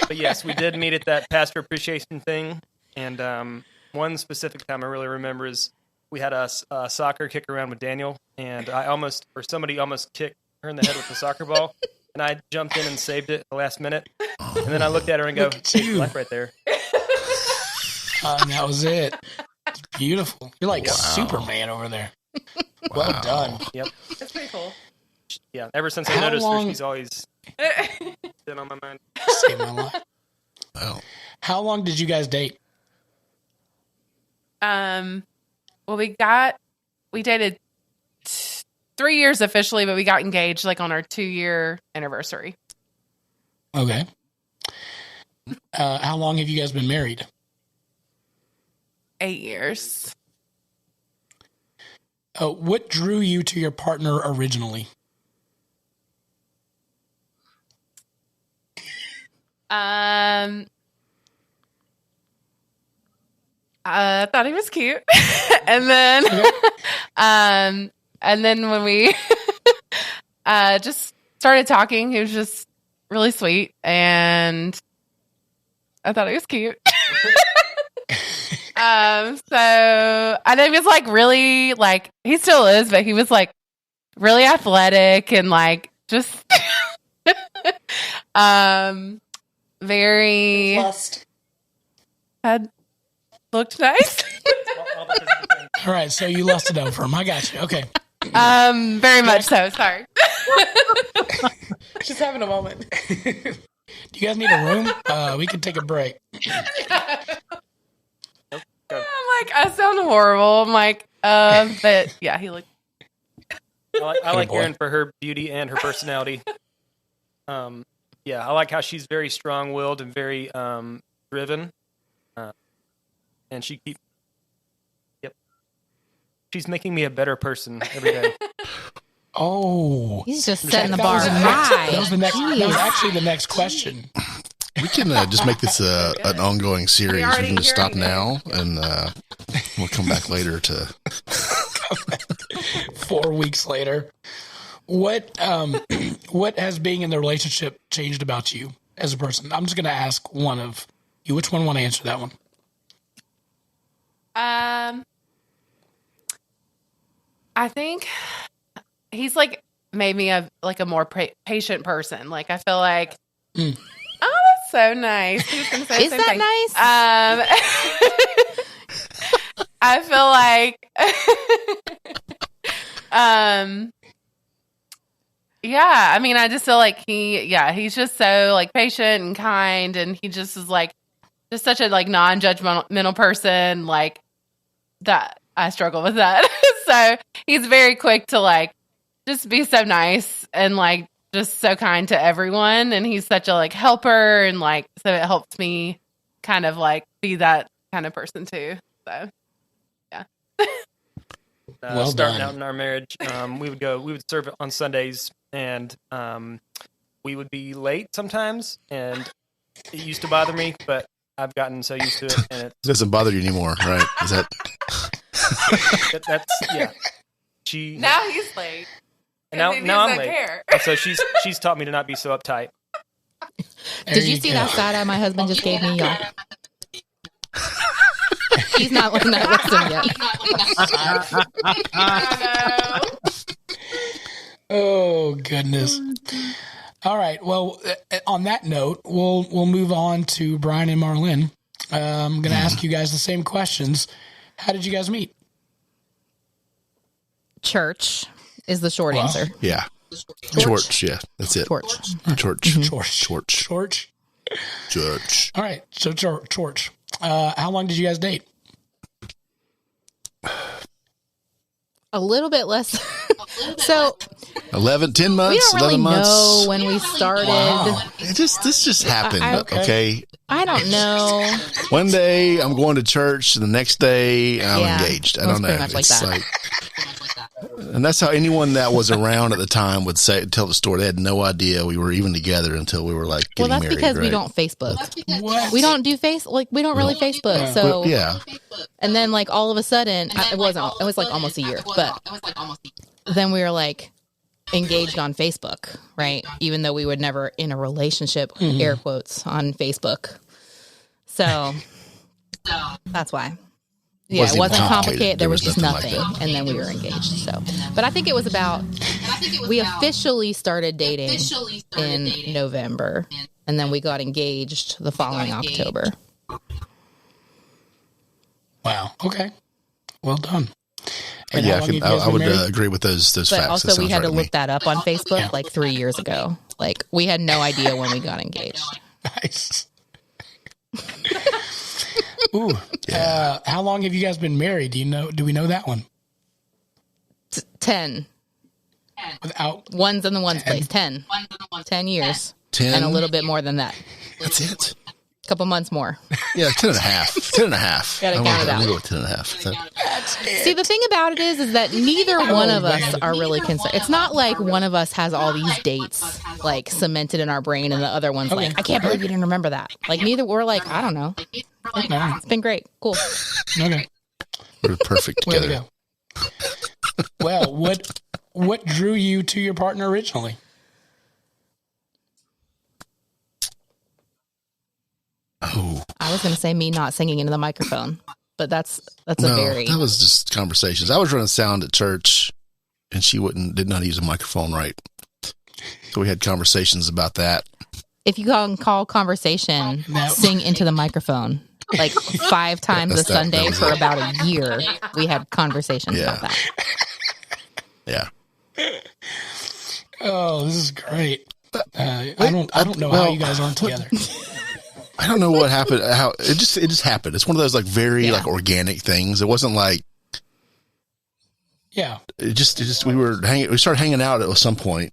But yes, we did meet at that pastor appreciation thing. And one specific time I really remember is we had a soccer kick around with Daniel, and somebody almost kicked her in the head with the soccer ball. And I jumped in and saved it at the last minute. And then I looked at her and go, hey, black right there. And that was it. It's beautiful. You're like Superman over there. Well done. Yep. That's pretty cool. ever since I noticed her, she's always been on my mind. Saved my life. Wow. How long did you guys date? Well, we dated 3 years officially, but we got engaged like on our 2-year anniversary. Okay. How long have you guys been married? 8 years. What drew you to your partner originally? I thought he was cute. and then when we just started talking, he was just really sweet, and I thought he was cute. So I know he was like really like, he still is, but he was like really athletic and like just very had looked nice. All right, so you lusted over him. I got you. Okay. Very much so. Sorry. Just having a moment. Do you guys need a room? We can take a break. I'm like, I sound horrible. I'm like, but yeah, he looked. I like Erin for her beauty and her personality. I like how she's very strong-willed and very driven, and she's making me a better person every day. Oh, he's just setting the bar high. That was actually the next question. We can just make this an ongoing series. We can just stop now, and we'll come back later to 4 weeks later. What has being in the relationship changed about you as a person? I'm just going to ask one of you. Which one want to answer that one? I think he's like made me a more patient person. Like I feel like, oh, that's so nice. He was gonna say Is the same that thing. nice? I feel like, yeah. I mean, I just feel like he's just so like patient and kind, and he just is like just such a like non-judgmental person. Like that, I struggle with that. So he's very quick to like just be so nice and like just so kind to everyone, and he's such a like helper, and like so it helps me kind of like be that kind of person too. So yeah. Starting out in our marriage, we would serve on Sundays, and we would be late sometimes, and it used to bother me, but I've gotten so used to it, and it doesn't bother you anymore, right? Is that? That's now he's late. Now I'm late. Care. And so she's taught me to not be so uptight. Did you see that side eye my husband just gave me, y'all? He's not looking at listen yet. Oh goodness. All right. Well, on that note, we'll move on to Brian and Marlin. I'm going to ask you guys the same questions. How did you guys meet? Church is the short answer. Yeah. Church. Yeah, that's it. Church. All right. So church. How long did you guys date? A little bit less. So 10 months. We don't really 11 months. know when we started. Wow. This just happened. Okay. I don't know. One day I'm going to church, the next day I'm engaged. I don't know. Pretty much It's like that. and that's how anyone that was around at the time would tell the story. They had no idea we were even together until we were like getting married. Well, that's because right? we don't Facebook. What? We don't do we don't really Facebook. So yeah. And then like all of a sudden, it was like almost a year, but then we were like engaged on Facebook, right? Even though we were never in a relationship, air quotes, on Facebook. So that's why. Yeah, it wasn't complicated. There was just nothing. Like, and then we were engaged. So, but I think it was about, we officially started dating in November, and then we got engaged the following October. Wow. Okay. Well done. And yeah, I would agree with those but facts. Also, we had to look that up on Facebook like 3 years ago. Like, we had no idea when we got engaged. Nice. Ooh. Yeah. How long have you guys been married? Do we know that one? 10. Without ones in the ones place. 10. 10 years. 10? And a little bit more than that. That's it. A couple months more. Yeah, 10 and a half. 10 and a half. Gotta count it out. Go with 10 and a half. See, the thing about it is that neither one of us are really concerned. It's not like one of us has all these dates like cemented in our brain and the other one's like, I can't believe you didn't remember that. Like, neither, we're like, I don't know. It's been great. Cool. Okay. We're perfect together. Way to go. Well, what drew you to your partner originally? Oh, I was going to say me not singing into the microphone, but that was just conversations. I was running sound at church, and she did not use a microphone right, so we had conversations about that. If you call conversation, sing into the microphone. Like 5 times a Sunday for about a year, we had conversations about that. Yeah. Oh, this is great. I don't know how you guys aren't together. I don't know what happened. How it just happened. It's one of those like very like organic things. It wasn't like, It just we started hanging out at some point,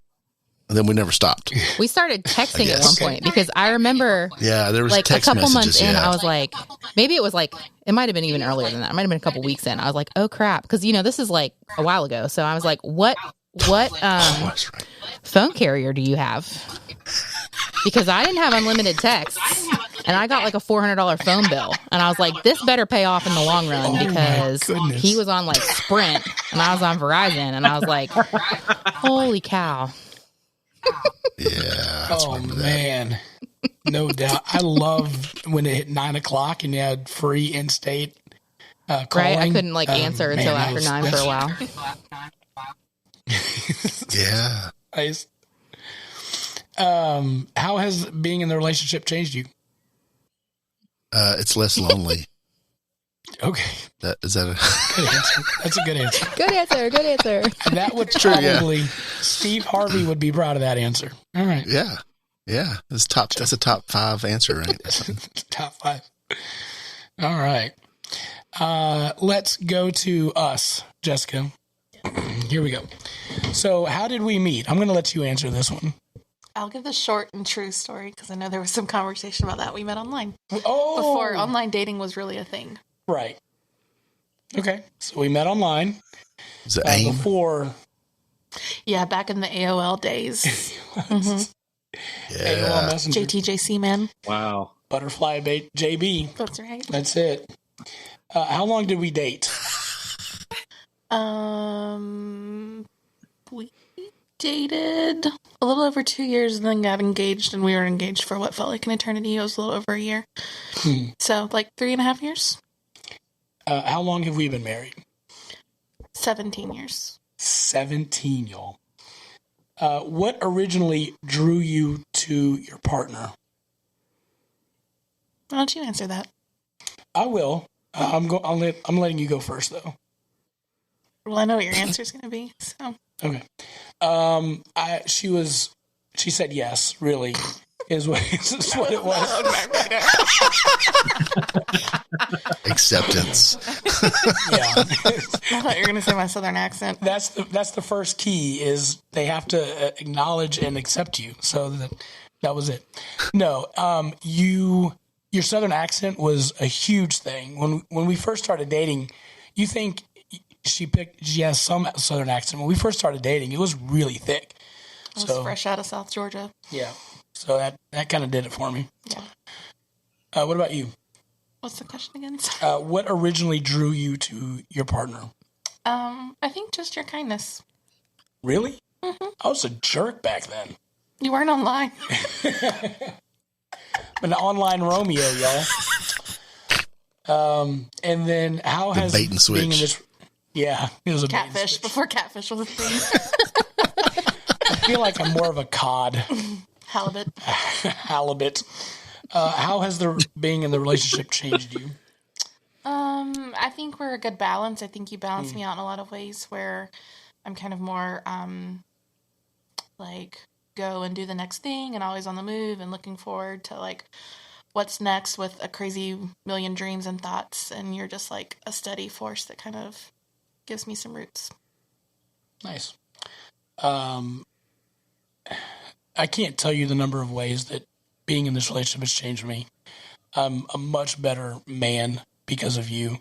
and then we never stopped. We started texting at one point because I remember. Yeah, there was like text a couple messages, months in. I was like, maybe it was like it might have been even earlier than that. It might have been a couple weeks in. I was like, oh crap, because this is like a while ago. So I was like, what phone carrier do you have? Because I didn't have unlimited texts, and I got like a $400 phone bill, and I was like, this better pay off in the long run because he was on like Sprint and I was on Verizon, and I was like, holy cow. Yeah. Oh man, no doubt. I love when it hit 9:00 and you had free in-state calling. Right, I couldn't answer until after 9 for a while. Yeah. Nice. How has being in the relationship changed you? It's less lonely. Okay. Is that a good answer? That's a good answer. Good answer. Good answer. And that would probably Steve Harvey would be proud of that answer. All right. Yeah. Yeah. That's a top 5 answer, right? Top 5. All right. Let's go to us, Jessica. Here we go. So how did we meet? I'm going to let you answer this one. I'll give the short and true story because I know there was some conversation about that. We met online. Oh. Before online dating was really a thing. Right. Okay. So we met online. Was it AIM? Before. Yeah, back in the AOL days. Yeah. AOL Messenger. JTJC, man. Wow. Butterfly bait JB. That's right. That's it. How long did we date? We dated a little over 2 years and then got engaged, and we were engaged for what felt like an eternity. It was a little over a year. So like 3.5 years. How long have we been married? 17 years. 17, y'all. What originally drew you to your partner? Why don't you answer that? I will. I'm letting you go first, though. Well, I know what your answer is going to be. So. Okay. She said yes, really, is what it was. Acceptance. Yeah. I thought you were going to say my Southern accent. That's the first key is they have to acknowledge and accept you. So that was it. No, your Southern accent was a huge thing. When we first started dating, you think she has some Southern accent. When we first started dating, it was really thick. I was fresh out of South Georgia. Yeah. So that kind of did it for me. Yeah. What about you? What's the question again? What originally drew you to your partner? I think just your kindness. Really? Mm-hmm. I was a jerk back then. You weren't online. An online Romeo, y'all. And then how has bait and switch. Being in this? Yeah, it was a catfish before catfish was a thing. I feel like I'm more of a cod. Halibut. How has being in the relationship changed you? I think we're a good balance. I think you balance me out in a lot of ways where I'm kind of more like go and do the next thing and always on the move and looking forward to like what's next with a crazy million dreams and thoughts. And you're just like a steady force that kind of gives me some roots. Nice. I can't tell you the number of ways that being in this relationship has changed me. I'm a much better man because of you.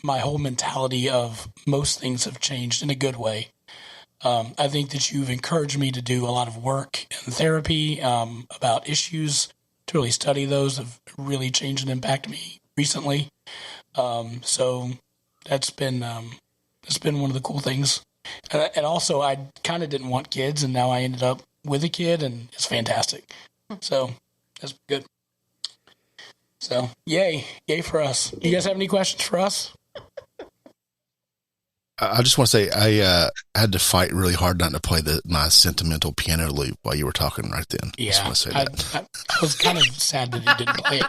My whole mentality of most things have changed in a good way. I think that you've encouraged me to do a lot of work and therapy about issues, to really study those, have really changed and impacted me recently. So that's been one of the cool things. And also, I kind of didn't want kids, and now I ended up with a kid, and it's fantastic. So that's good. So yay for us. You guys have any questions for us? I just want to say I had to fight really hard not to play my sentimental piano loop while you were talking right then. Yeah, just want to say that. I was kind of sad that you didn't play it.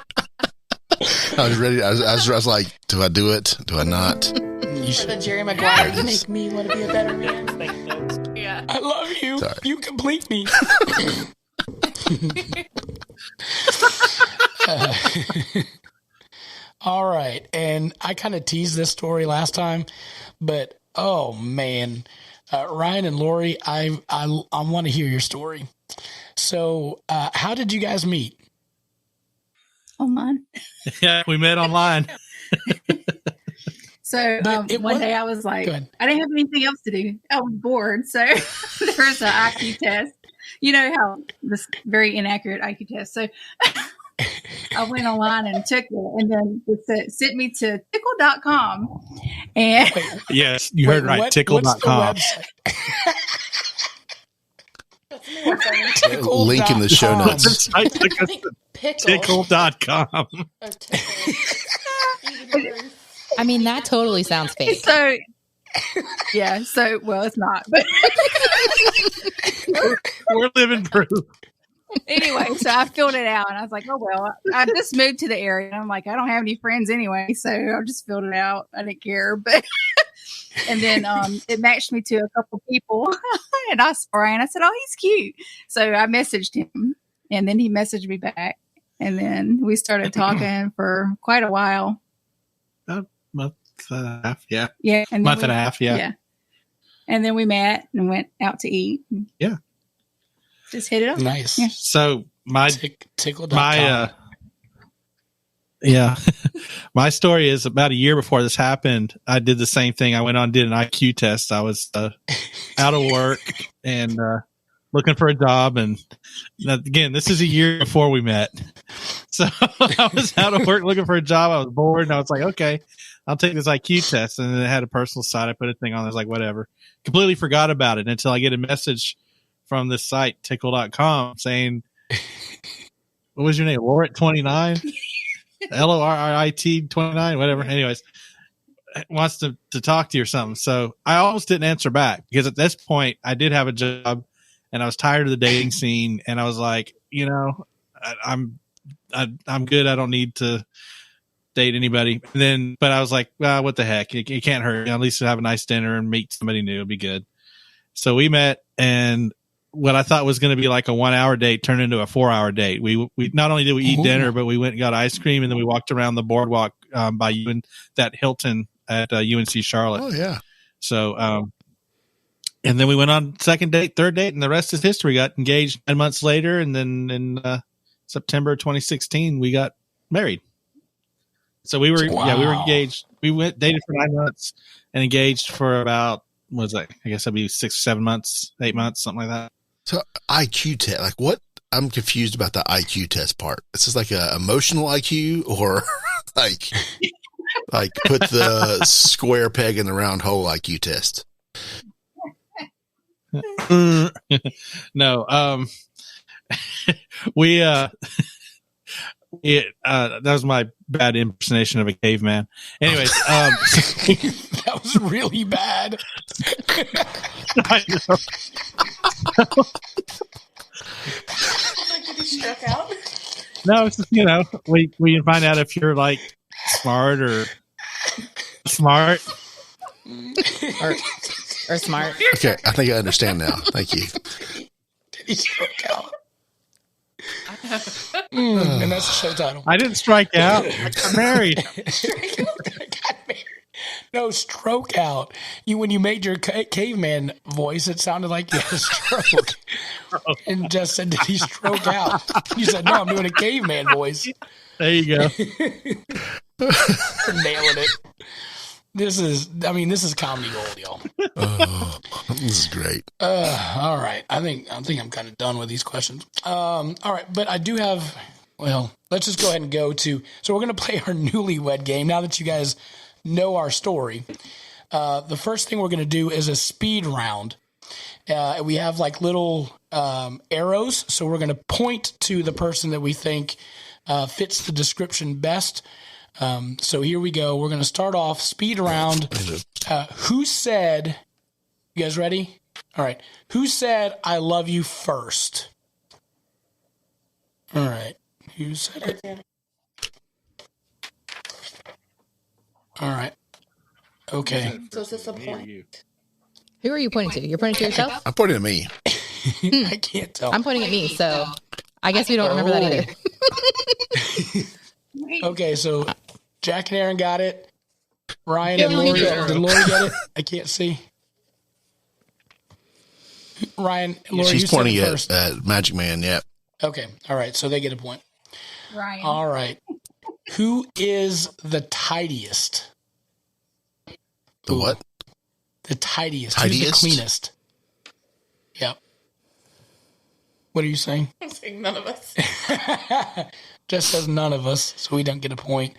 I was ready. I was like, do I do it? Do I not? You should. The Jerry Maguire, you make me want to be a better man. Yeah. I love you. Sorry. You complete me. All right. And I kind of teased this story last time, but oh man, Ryan and Lori, I want to hear your story. So, how did you guys meet? Online. Yeah, we met online. So one day I was like, I didn't have anything else to do. I was bored. So there was an IQ test. You know how this very inaccurate IQ test. So I went online and took it, and then it sent me to tickle.com. And yes, you heard right. Tickle.com. Link in the show notes. Tickle.com. I mean, that totally sounds fake. So, yeah. So, well, it's not. But we're living proof. Anyway, so I filled it out, and I was like, oh, well, I just moved to the area. And I'm like, I don't have any friends anyway, so I just filled it out. I didn't care. But and then it matched me to a couple people, and I saw Ryan. I said, oh, he's cute. So I messaged him, and then he messaged me back. And then we started talking for quite a while. Month and a half, yeah. Yeah. And month and a half, yeah. Yeah. And then we met and went out to eat. Yeah. Just hit it up. Nice. Yeah. So my tickle.com. Yeah. My story is about a year before this happened, I did the same thing. I went on and did an IQ test. I was out of work and looking for a job. And again, this is a year before we met. So I was out of work looking for a job. I was bored, and I was like, okay, I'll take this IQ test. And then it had a personal site. I put a thing on. I was like, whatever. Completely forgot about it until I get a message from this site, tickle.com, saying, what was your name? Lorit29? LORIT 29, whatever. Anyways, wants to talk to you or something. So I almost didn't answer back because at this point I did have a job and I was tired of the dating scene. And I was like, you know, I'm good. I don't need to date anybody. And then, but I was like, well, what the heck? It can't hurt. At least have a nice dinner and meet somebody new. It'll be good. So we met, and what I thought was going to be like a 1 hour date turned into a 4 hour date. We not only did we eat dinner, but we went and got ice cream, and then we walked around the boardwalk by that Hilton at UNC Charlotte. Oh yeah. So, and then we went on second date, third date, and the rest is history. Got engaged 9 months later, and then in September 2016 we got married. So we were engaged. We dated for 9 months and engaged for about, what was that? I guess that'd be 6, 7 months, 8 months, something like that. So IQ test, like what? I'm confused about the IQ test part. Is this like a emotional IQ or like put the square peg in the round hole IQ test? No, that was my bad impersonation of a caveman. Anyways, that was really bad. I know. Like, did he struck out? No, it's just, you know, we find out if you're like smart or smart or smart. Okay, I think I understand now. Thank you. Did he strike out? And that's the show title. I didn't strike out. I got married. No, stroke out. When you made your caveman voice, it sounded like you had a stroke. And just said, did he stroke out? You said, no, I'm doing a caveman voice. There you go. Nailing it. This is comedy gold, y'all. Oh, this is great. All right. I think I'm kind of done with these questions. All right. But I do have, let's just go ahead and go to, so we're going to play our Newlywed Game now that you guys know our story. The first thing we're going to do is a speed round. We have like little arrows, so we're going to point to the person that we think fits the description best. So here we go. We're going to start off speed round. Who said, you guys ready? All right. Who said, I love you first? All right. Who said it? All right. Okay. So is this a point? Who are you pointing to? You're pointing to yourself? I'm pointing at me. I can't tell. I'm pointing at me, so I guess we don't remember that either. Okay, so Jack and Erin got it. Ryan and Lori, did Lori get it? I can't see. Ryan, Lori, she's pointing first. at Magic Man, yeah. Okay, all right, so they get a point. Ryan. All right. Who is the tidiest? The what? The tidiest. Tidiest? Who's the cleanest? Yep. What are you saying? I'm saying none of us. Just says none of us, so we don't get a point.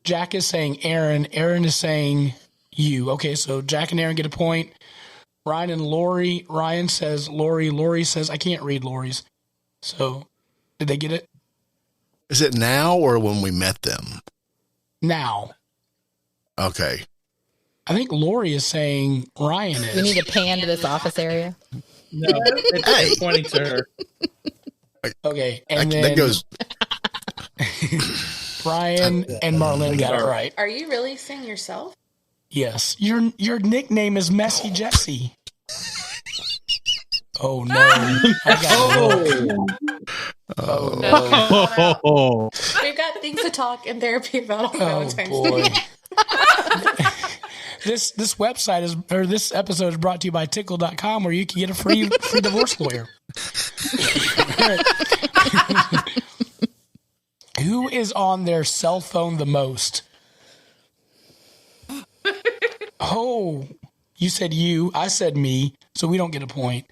Jack is saying Erin. Erin is saying you. Okay, so Jack and Erin get a point. Ryan and Lori. Ryan says Lori. Lori says, I can't read Lori's. So, did they get it? Is it now or when we met them? Now. Okay. I think Lori is saying Ryan is. We need to pan to this office area. No, it's pointing to her. Okay, and then that goes. Brian and Marlin got it right. Are you really saying yourself? Yes. Your nickname is Messy Jessie. Oh no. I got Oh. We've got things to talk in therapy about on Valentine's boy. Day. This website this episode is brought to you by tickle.com, where you can get a free divorce lawyer. Who is on their cell phone the most? Oh, you said you. I said me, so we don't get a point.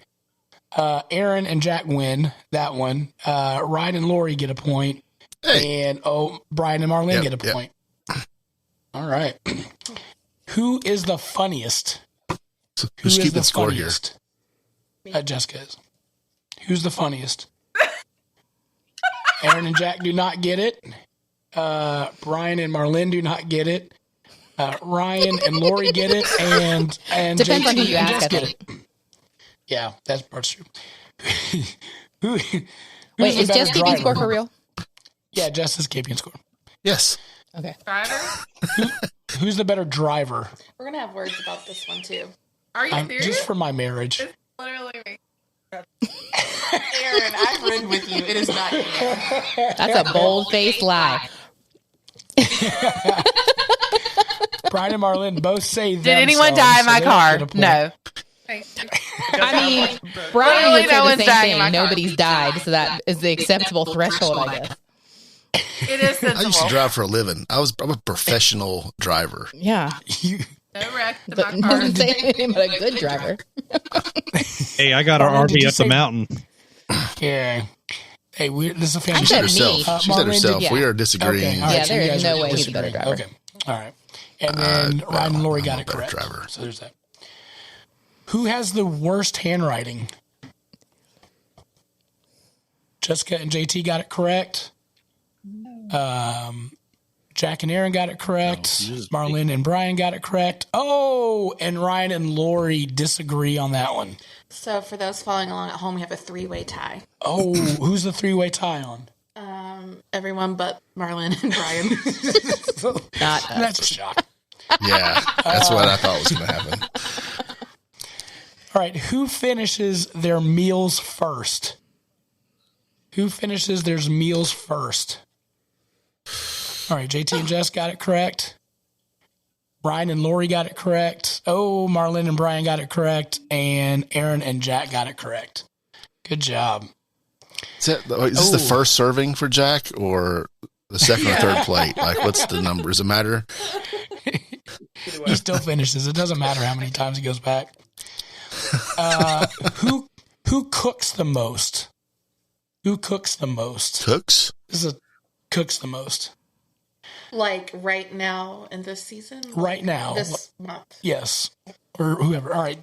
Erin and Jack win that one. Ryan and Lori get a point. Hey. And Brian and Marlin get a point. All right. Who is the funniest? Who's keeping score here? Jessica is. Who's the funniest? Erin and Jack do not get it. Brian and Marlin do not get it. Ryan and Lori get it, and Depends JT on who you and ask, Jess I get think. it. Yeah, that's part's true. Wait, is Jess keeping score for real? Yeah, Jess is keeping score. Yes. Okay. Driver? Who's the better driver? We're going to have words about this one, too. Are you serious? Just for my marriage. It's literally me. Erin, I've ridden with you. It is not you. That's a bold-faced lie. Brian and Marlin both say Did anyone die in my car? No. I mean, Brian would say the same thing. Nobody's died, so that is the acceptable threshold, I guess. It is sensible. I used to drive for a living. I'm a professional driver. Yeah. No wreck to But my car. doesn't say anything but a good driver. Hey, I got our Marlin, did RV you up say- the mountain. Yeah. Hey, this is a family I She said said show. me. herself. She said Marlin, herself. yeah. We are disagreeing. Okay, all right, Yeah, so there you is guys no are way he's a better disagreeing. driver. Okay, all right. And then Ryan and Lori got I'm a it better correct. driver. So there's that. Who has the worst handwriting? Jessica and JT got it correct. Jack and Erin got it correct. Marlin and Brian got it correct. Oh, and Ryan and Lori disagree on that one. So for those following along at home, we have a three-way tie. Oh, who's the three-way tie on? Everyone but Marlin and Brian. That's a shock. Yeah, that's what I thought was going to happen. All right, who finishes their meals first? Who finishes their meals first? All right, JT and Jess got it correct. Brian and Lori got it correct. Oh, Marlin and Brian got it correct. And Erin and Jack got it correct. Good job. Is this the first serving for Jack or the second or third plate? Like, what's the number? Does it matter? He still finishes. It doesn't matter how many times he goes back. Who cooks the most? Who cooks the most? Cooks? Cooks the most. Like right now in this season? Right now. This month. Yes. Or whoever. All right.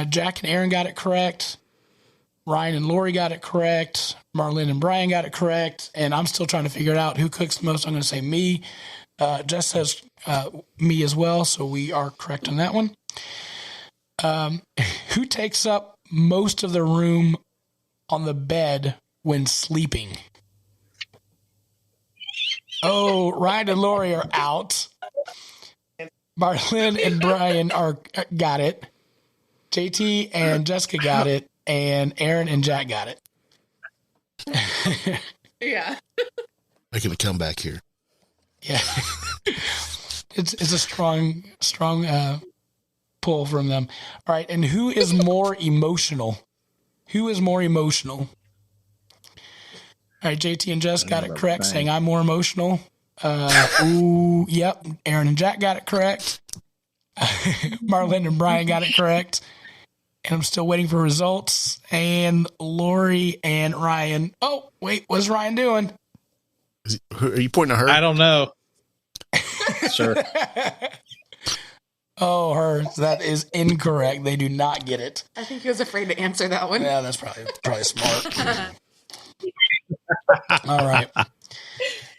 Jack and Erin got it correct. Ryan and Lori got it correct. Marlin and Brian got it correct. And I'm still trying to figure it out who cooks the most. I'm going to say me. Jess says me as well. So we are correct on that one. Who takes up most of the room on the bed when sleeping? Oh, Ryan and Lori are out. Marlin and Brian got it. JT and Jessica got it. And Erin and Jack got it. Yeah. Making a comeback here. Yeah. It's a strong pull from them. All right. And who is more emotional? Who is more emotional? All right, JT and Jess got it correct, saying I'm more emotional. Yep. Erin and Jack got it correct. Marlin and Brian got it correct. And I'm still waiting for results. And Lori and Ryan. Oh, wait, what's Ryan doing? Are you pointing at her? I don't know. Sure. Oh, her. That is incorrect. They do not get it. I think he was afraid to answer that one. Yeah, that's probably smart. All right.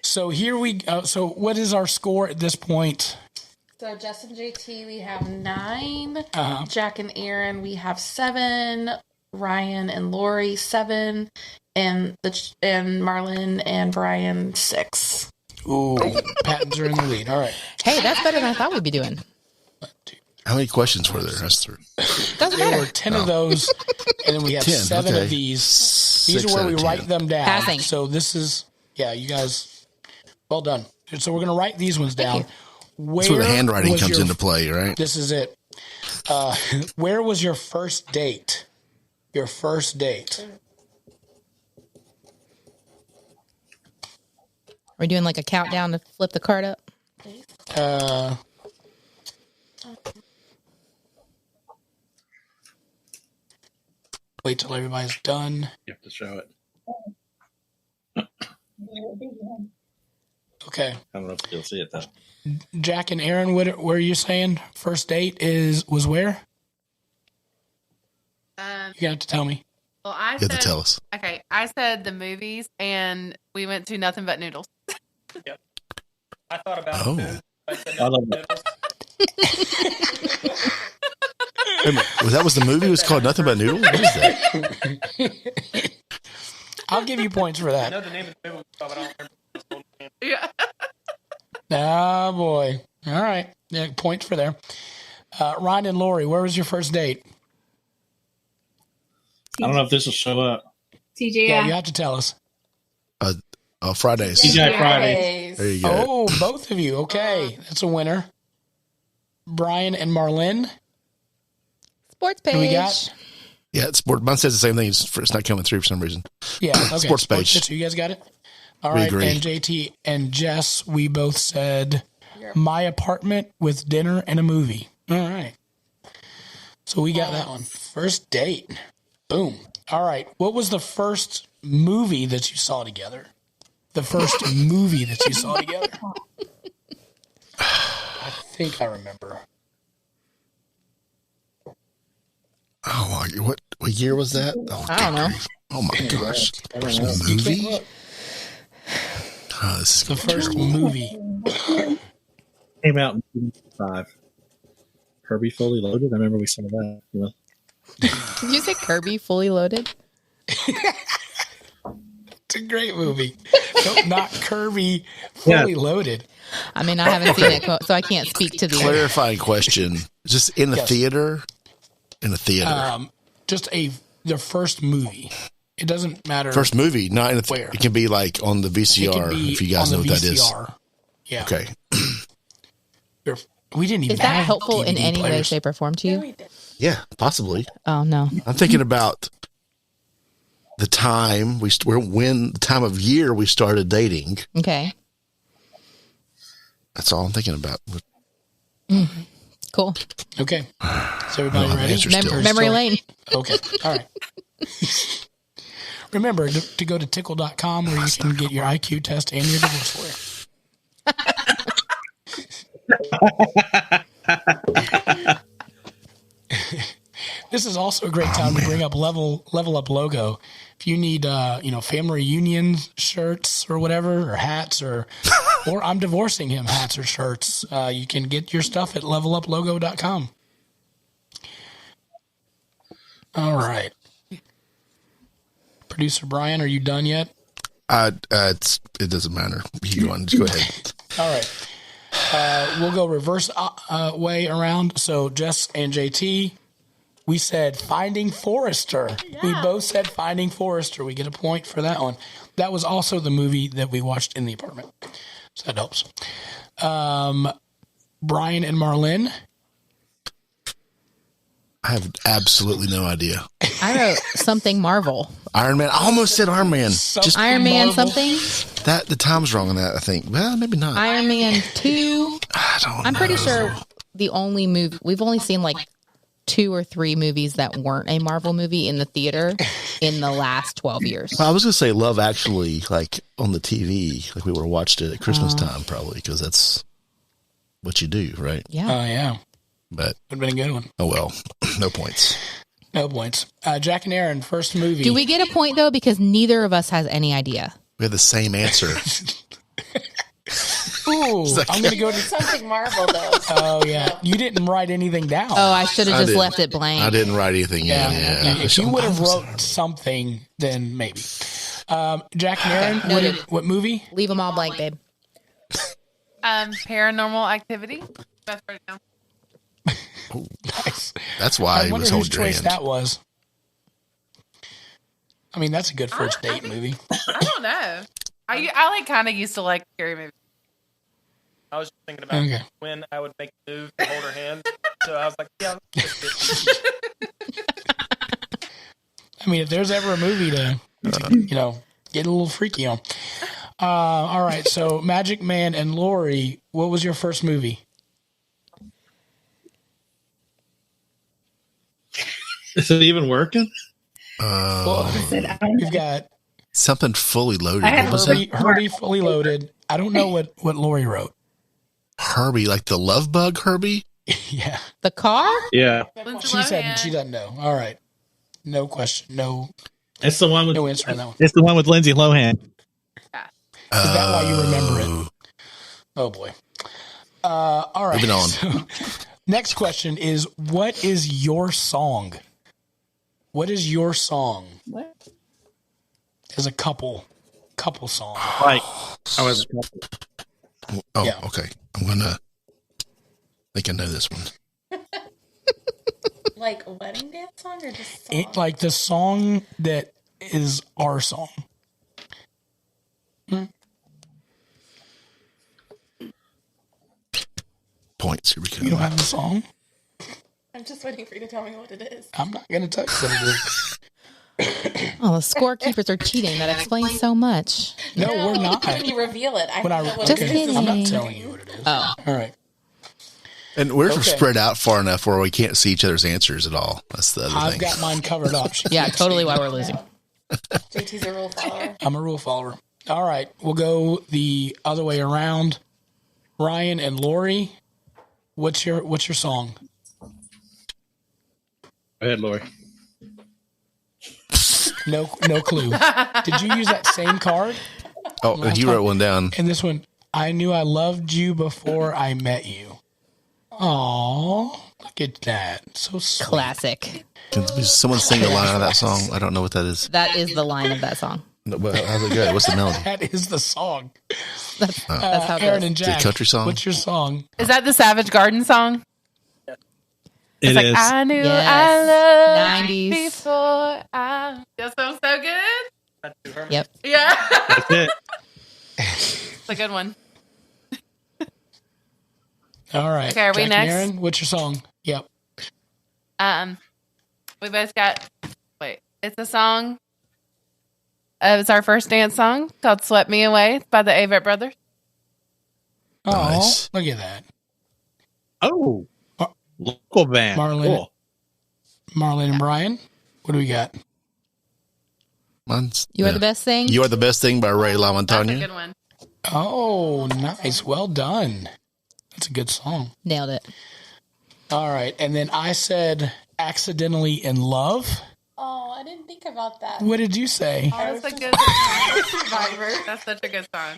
So here we go. So what is our score at this point? So Jess and JT, we have 9. Jack and Erin, we have 7. Ryan and Lori, 7. And Marlin and Brian, 6. Ooh, Pattons are in the lead. All right. Hey, that's better than I thought we'd be doing. How many questions were there? That's 3. There were 10 of those, and then we have 7 of these. These are where we write them down. Passing. So this is, you guys, well done. So we're going to write these ones down. That's where the handwriting comes into play, right? This is it. Where was your first date? Your first date. We're doing like a countdown to flip the card up. Wait till everybody's done. You have to show it. Okay. I don't know if you'll see it though. Jack and Erin, what are you saying? First date was where? You're gonna have to tell me. Well, You have to tell us. Okay, I said the movies, and we went to Nothing But Noodles. Yep. I thought about it. I said I love noodles. Wait a minute. That was the movie? It was called Nothing But Noodles? What is that? I'll give you points for I that. know the name of the movie, but I don't remember the full name. Yeah. Ah, boy. All right. Yeah, points for there. Ryan and Lori, where was your first date? I don't know if this will show up. TGI. Yeah, you have to tell us. Fridays. TGI Fridays. There you go. Oh, both of you. Okay. That's a winner. Brian and Marlin. Sports page. Who we got? Yeah, mine says the same thing. It's not coming through for some reason. Yeah. Okay. Sports page. So you guys got it? All We right. agree. And JT and Jess, we both said my apartment with dinner and a movie. All right. So we got that one. First date. Boom. All right. What was the first movie that you saw together? The first movie that you saw together? I think I remember. Oh, what year was that? Oh, I don't know. Oh my gosh. First movie? Oh, this is The first movie. Came out in 2005. Herbie Fully Loaded. I remember we saw that. You know? Did you say Kirby fully loaded? It's a great movie. Nope, not Kirby Fully Loaded. I mean, I haven't seen it, so I can't speak to the clarifying question. Just in the theater? In the theater. Just the first movie. It doesn't matter. First movie, not in the theater. It can be like on the VCR, if you guys know what that is. Yeah. Okay. We didn't even Is that have helpful DVD in any way, players. shape, or form to you? Yeah, possibly. Oh, no. I'm thinking about the time the time of year we started dating. Okay. Mm-hmm. That's all I'm thinking about. Cool. Okay. So everybody ready? Memory lane. Okay. All right. Remember to go to tickle.com where you can get your IQ test and your divorce lawyer. This is also a great time to bring up Level Up logo. If you need, family reunion shirts or whatever, or hats, or I'm divorcing him hats or shirts, you can get your stuff at leveluplogo.com. All right. Producer Brian, are you done yet? It doesn't matter. You want to go ahead. All right. We'll go reverse way around. So Jess and JT, we said Finding Forrester. Yeah. We both said Finding Forrester. We get a point for that one. That was also the movie that we watched in the apartment. So that helps. Brian and Marlin. I have absolutely no idea. I wrote something Marvel. Iron Man. I almost said Iron Man. Just Iron Man Marvel. Something? The time's wrong on that, I think. Well, maybe not. Iron Man 2. I'm pretty sure the only movie, we've only seen like 2 or 3 movies that weren't a Marvel movie in the theater in the last 12 years. Well, I was going to say Love Actually, like on the TV, like we would have watched it at Christmas time probably, because that's what you do, right? Yeah. Oh, yeah. But would have been a good one. Oh, well, no points. No points. Jack and Erin, first movie. Do we get a point, though? Because neither of us has any idea. We have the same answer. Ooh, I'm going to go to something Marvel, though. Oh, yeah. You didn't write anything down. Oh, I should have just left it blank. I didn't write anything. Yeah. If you would have wrote something, then maybe. Jack and Erin, what movie? Leave them all blank, babe. Paranormal Activity. That's right now. Oh, nice. That's why I was holding your hand. That was. I mean, that's a good first date movie. I don't know. I kind of used to like scary movies. I was just thinking about when I would make a move to hold her hand. So I was like, yeah. I mean, if there's ever a movie to get a little freaky on. All right. So Magic Man and Lori, what was your first movie? Is it even working? We've got something fully loaded. Herbie Fully Loaded. I don't know what Lori wrote. Herbie, like the love bug Herbie? Yeah. The car? Yeah. She said she doesn't know. All right. No question. No. It's the one with no answer on that one. It's the one with Lindsay Lohan. Is that why you remember it? Oh boy. All right. Moving on. So, next question is, what is your song? What is your song? What? As a couple song. Like, I was a couple. Oh, yeah. Okay. I think I know this one. Like a wedding dance song or just song? Like the song that is our song. Points. Here we go. You don't have the song? I'm just waiting for you to tell me what it is. I'm not going to tell you what it is. Oh, the scorekeepers are cheating. That explains so much. No, we're not. When you reveal it, I'm not telling you what it is. Oh. All right. And we're spread out far enough where we can't see each other's answers at all. That's the other thing. I've got mine covered up. Yeah, totally why we're losing. JT's a rule follower. I'm a rule follower. All right. We'll go the other way around. Ryan and Lori, what's your song? Go ahead, Lori. No clue. Did you use that same card? Oh, he wrote one down. And this one, I knew I loved you before I met you. Aw, look at that. So sweet. Classic. Can someone sing a line of that song? I don't know what that is. That is the line of that song. No, but how's it go? What's the melody? That is the song. That's how it Aaron goes. and Jack. The country song? What's your song? Is that the Savage Garden song? It Like, is. I knew Yes. I loved 90s. you before I... That sounds so good. Yep. Yeah. That's it. It's a good one. All right. Okay, are we Jack and next? Aaron, what's your song? Yep. We both got... Wait. It's a song. It's our first dance song called Swept Me Away by the Avett Brothers. Oh, Nice. look at that. Oh, local band. Marlin. Cool. Marlin and Brian, what do we got? Mine's, You are the best thing. You Are the Best Thing by Ray That's a LaMontagne. good one. Oh, nice. Well done. That's a good song. Nailed it. All right. And then I said Accidentally in Love. Oh, I didn't think about that. What did you say? Oh, that's a good song. Survivor. That's such a good song.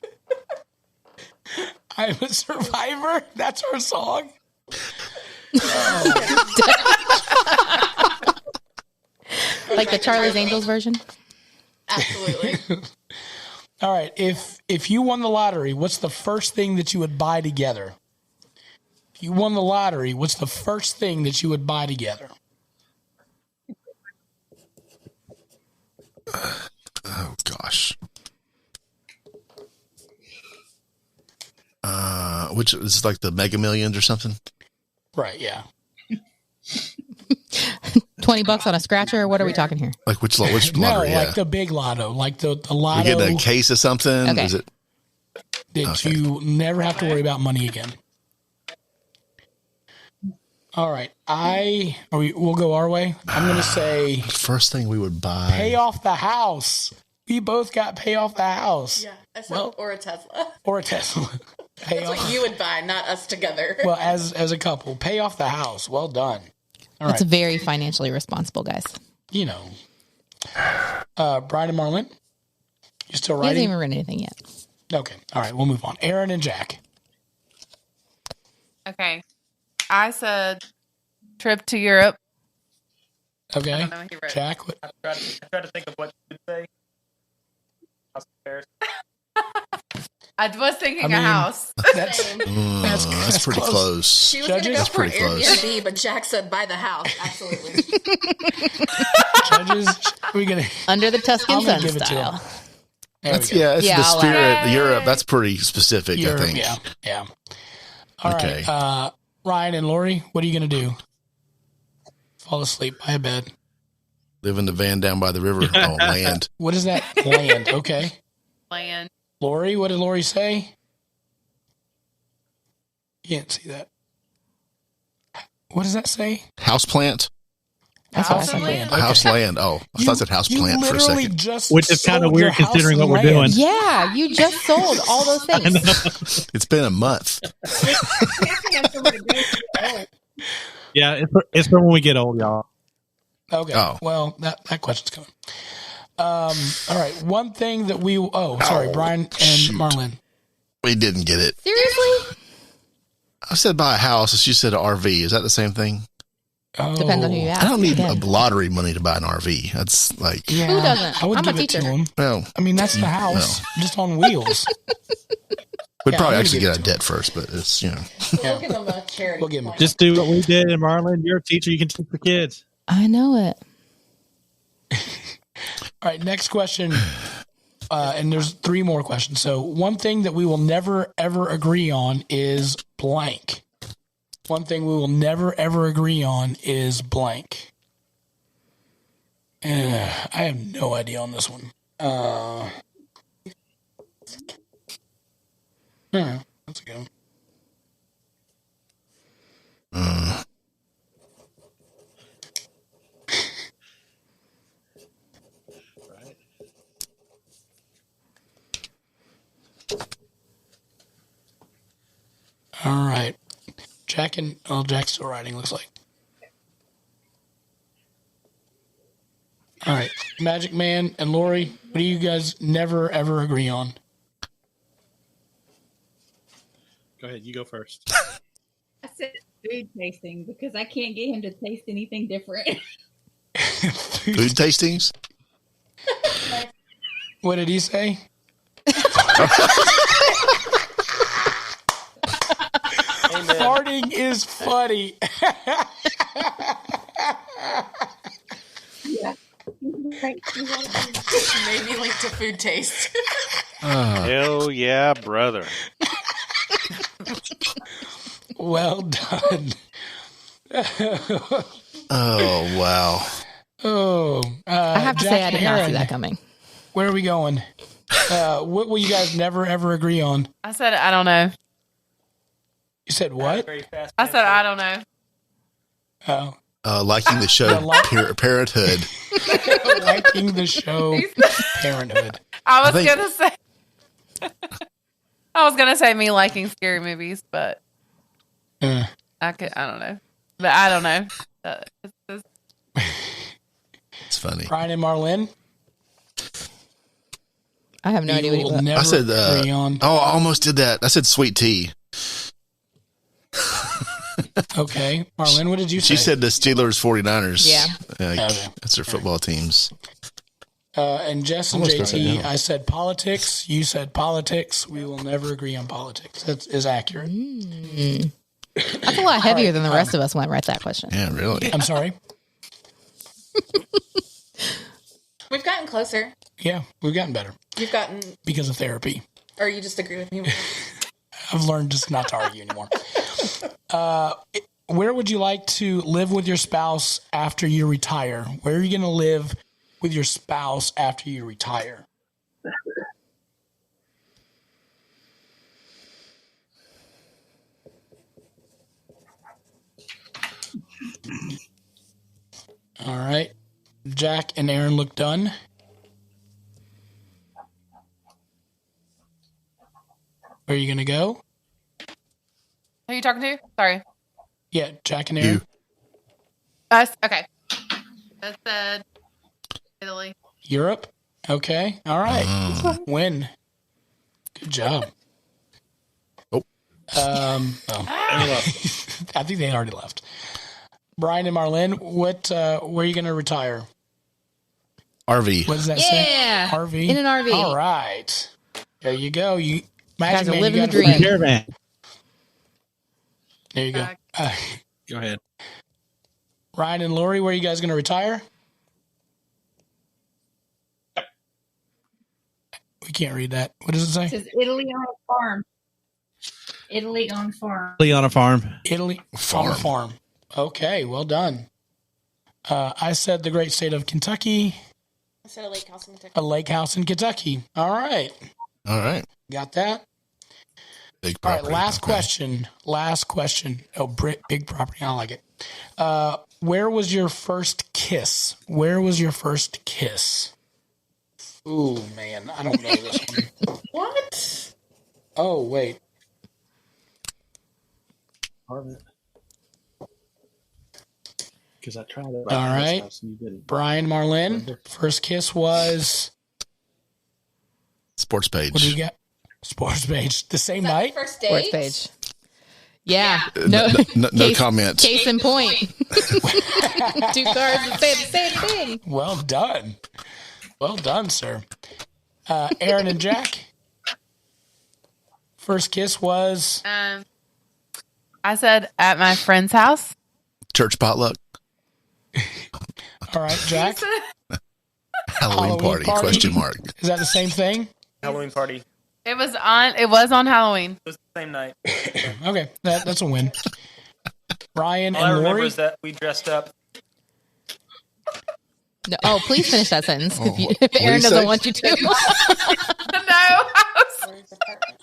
I'm a Survivor? That's our song? Like the Charlie's Angels version. Absolutely. All right. If you won the lottery, what's the first thing that you would buy together? If you won the lottery, what's the first thing that you would buy together? Oh, gosh. Which is like the Mega Millions or something? Right, yeah. $20 on a scratcher. What are we talking here? Like which No, lottery? like the big lotto. Like the We lotto get a case of something? Okay. Is it? that okay. you never have to worry about money again. All right. We'll go our way. I'm going to say First thing we would buy. pay off the house. We both got pay off the house. Yeah. I said, Well- or a Tesla. Or a Tesla. Pay That's off. what you would buy, not us together. Well, as a couple, pay off the house. Well done. All That's right. very financially responsible, guys. You know. Brian and Marlin, you still He hasn't writing? even written anything yet. Okay. All right. We'll move on. Erin and Jack. Okay. I said trip to Europe. Okay. I don't know what he wrote. Jack, what? I tried to think of what you would say. House of Paris. I was thinking I mean, a house. That's Same. That's pretty close. She was going to go Judges? for Pretty close. Airbnb, but Jack said buy the house. Absolutely. judges. We're gonna. Under the Tuscan I'm gonna sun give it to style. him. There we go. Yeah, it's Yeah, the I'll spirit. allow it. Europe. That's pretty specific, Europe, I think. Yeah. Yeah. All Okay. right. Ryan and Lori, what are you gonna do? Fall asleep by a bed. Live in the van down by the river. Oh, land. What is that? Land. Okay. Land. Lori, what did Lori say? You can't see that. What does that say? House plant. That's what I House said. and land. Okay. House land. Oh, I thought it said house You plant for a literally second. just Which is kinda sold weird your house considering and what we're land. doing. Yeah, you just sold all those things. It's been a month. Yeah, it's for when we get old, y'all. Okay. Oh. Well, that question's coming. All right. One thing that we. Oh, sorry, Brian and shoot. Marlin. We didn't get it. Seriously? I said buy a house. She said an RV. Is that the same thing? Oh, Depends on who you ask. I don't need Again. a lottery money to buy an RV. That's like, Yeah, Who doesn't? I would I'm a give it to teacher. him. well, I mean, that's the house, just on wheels. we'd Yeah, probably I'm gonna actually give get it out to of debt first, but it's, you know. We'll give them a charity. We'll give them. point. Just do what we did, and Marlin, you're a teacher. You can teach the kids. I know it. All right, next question. And there's 3 more questions. So, one thing that we will never, ever agree on is blank. One thing we will never, ever agree on is blank. I have no idea on this one. Yeah, that's a good one. All right. Jack's still writing, looks like. All right. Magic Man and Lori, what do you guys never, ever agree on? Go ahead. You go first. I said food tasting because I can't get him to taste anything different. Food tastings? What did he say? Farting is funny. Yeah. Maybe linked to food taste. Hell yeah, brother. Well done. Oh, wow. Oh, I have to Jack say, I did and not see Erin, that coming. Where are we going? What will you guys never, ever agree on? I said, I don't know. You said what? I said, I don't know. Oh. Liking the show Parenthood. Liking the show Parenthood. I was gonna say me liking scary movies, but I don't know. But I don't know. It's funny. Brian and Marlin. I have no idea what I said. I almost did that. I said sweet tea. Okay, Marlin, what did you say? She said the Steelers 49ers. Yeah. Okay. That's their football teams. And Jess and Almost JT, I said politics. You said politics. We will never agree on politics. That is accurate. That's a lot heavier than the rest of us when I write that question. Yeah, really. I'm sorry. We've gotten closer. Yeah, we've gotten better. You've gotten... Because of therapy. Or you just agree with me? I've learned just not to argue anymore. Where would you like to live with your spouse after you retire? Where are you going to live with your spouse after you retire? All right. Jack and Erin look done. Where are you going to go? Who are you talking to? Sorry. Yeah, Jack and Erin. Us? Okay. I said Italy. Europe? Okay. All right. Win. Good job. I think they already left. Brian and Marlin, where are you going to retire? RV. What does that say? Yeah. RV? In an RV. All right. There you go. You guys Magic are Man, living you the got a dream. friend. Man. There you go. Go ahead. Ryan and Lori, where are you guys going to retire? We can't read that. What does it say? It says Italy on a farm. Italy on farm. Italy on a farm. Italy on a farm. Okay, well done. I said the great state of Kentucky. I said a lake house in Kentucky. A lake house in Kentucky. All right. Got that? Big All property. right, last question. Oh, big property. I like it. Where was your first kiss? Ooh, man. I don't know this one. What? Oh, wait. Because I tried it. All right. Brian Marlin, first kiss was... Sports page. What do you get? Sports page. The same night? First date? Sports page. Yeah. No comment. Case in point. 2 cards that say the same thing. Well done. Well done, sir. Erin and Jack, first kiss was... I said at my friend's house. Church potluck. All right, Jack. Halloween party? Question mark. Is that the same thing? Halloween party. It was on Halloween. It was the same night. Okay, that's a win. Ryan All I and remember Lori. is that we dressed up. No, please finish that sentence if Erin doesn't want you to. No.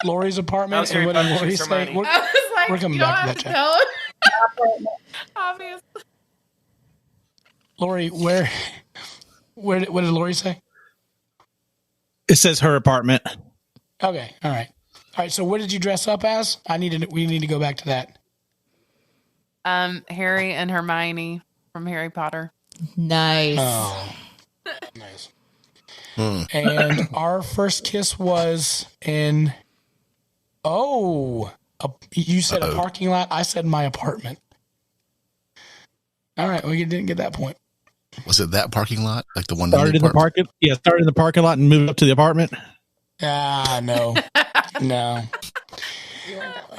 Lori's apartment. That was And what did Harry Lori Potter's say? Hermione. I was like, We're coming you don't back to have that, to Jack. tell him. Obviously. Lori, where what did Lori say? It says her apartment. Okay, all right. All right, so what did you dress up as? We need to go back to that. Harry and Hermione from Harry Potter. Nice. Oh, nice. And our first kiss was in... you said a parking lot. I said my apartment. All right, we didn't get that point. Was it that parking lot? Like the one started in the parking? Yeah, started in the parking lot and moved up to the apartment. No. No.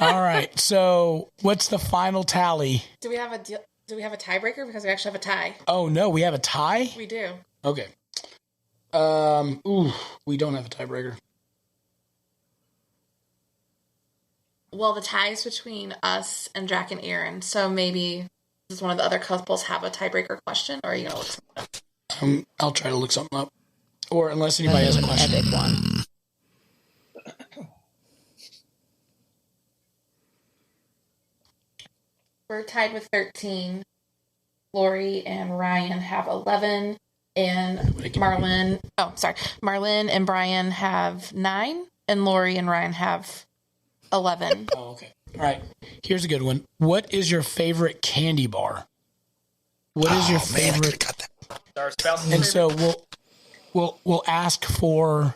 All right. So what's the final tally? Do we have a tiebreaker? Because we actually have a tie. Oh, no. We have a tie? We do. Okay. We don't have a tiebreaker. Well, the tie is between us and Jack and Erin. So maybe does one of the other couples have a tiebreaker question, or are you going to look something up? I'll try to look something up. Or unless anybody has a question. Epic one. We're tied with 13. Lori and Ryan have 11. And Marlin and Brian have 9. And Lori and Ryan have 11. Oh, okay. All right. Here's a good one. What is your favorite candy bar? What is your favorite? Our spouse's and favorite. so we'll ask for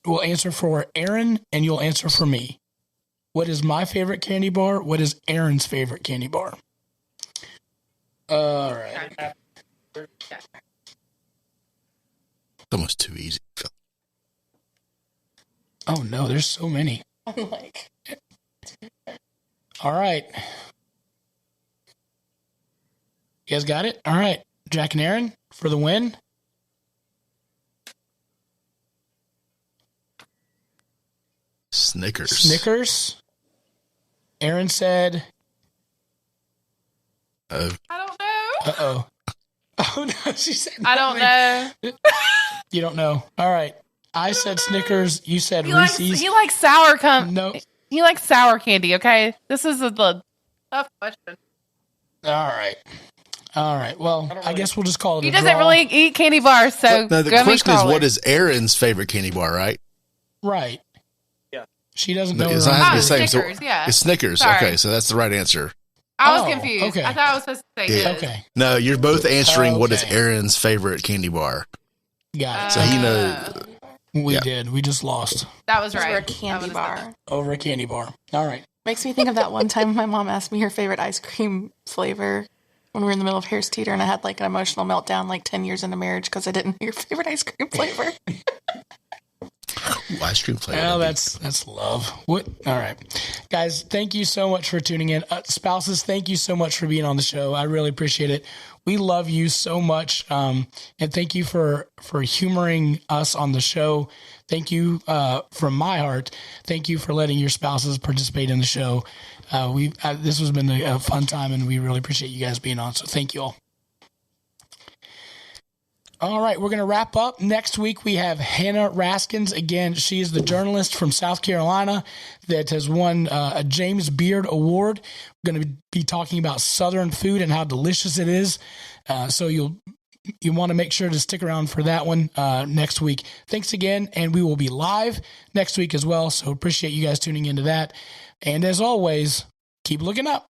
we'll answer for Erin and you'll answer for me. What is my favorite candy bar? What is Erin's favorite candy bar? All right. It's almost too easy. Oh no, there's so many. I'm like, all right. You guys got it? All right. Jack and Erin for the win. Snickers. Erin said. I don't know. Uh-oh. Oh, no, she said I don't know. You don't know. All right. I said Snickers. You said Reese's. He likes sour No. He likes sour candy, okay? This is the tough question. All right. Well, I guess we'll just call it He a doesn't draw. really eat candy bars, so the question is, what is Erin's favorite candy bar, right? Right. Yeah. She doesn't know. It's not the same. Snickers, yeah. It's Snickers. Sorry. Okay, so that's the right answer. I was confused. Okay. I thought I was supposed to say his. Okay. No, you're both answering what is Okay. Erin's favorite candy bar. Got it. So he knows. We did. We just lost. That was over a right. candy bar. Over a candy bar. All right. Makes me think of that one time my mom asked me her favorite ice cream flavor when we were in the middle of Harris Teeter, and I had like an emotional meltdown like 10 years into marriage because I didn't know your favorite ice cream flavor. Ice cream flavor. Well, that's love. What? All right, guys. Thank you so much for tuning in. Spouses, thank you so much for being on the show. I really appreciate it. We love you so much, and thank you for humoring us on the show. Thank you from my heart. Thank you for letting your spouses participate in the show. This has been a fun time, and we really appreciate you guys being on. So thank you all. All right, we're going to wrap up. Next week, we have Hanna Raskin. Again, she is the journalist from South Carolina that has won a James Beard Award. We're going to be talking about Southern food and how delicious it is. So you want to make sure to stick around for that one next week. Thanks again, and we will be live next week as well. So appreciate you guys tuning into that. And as always, keep looking up.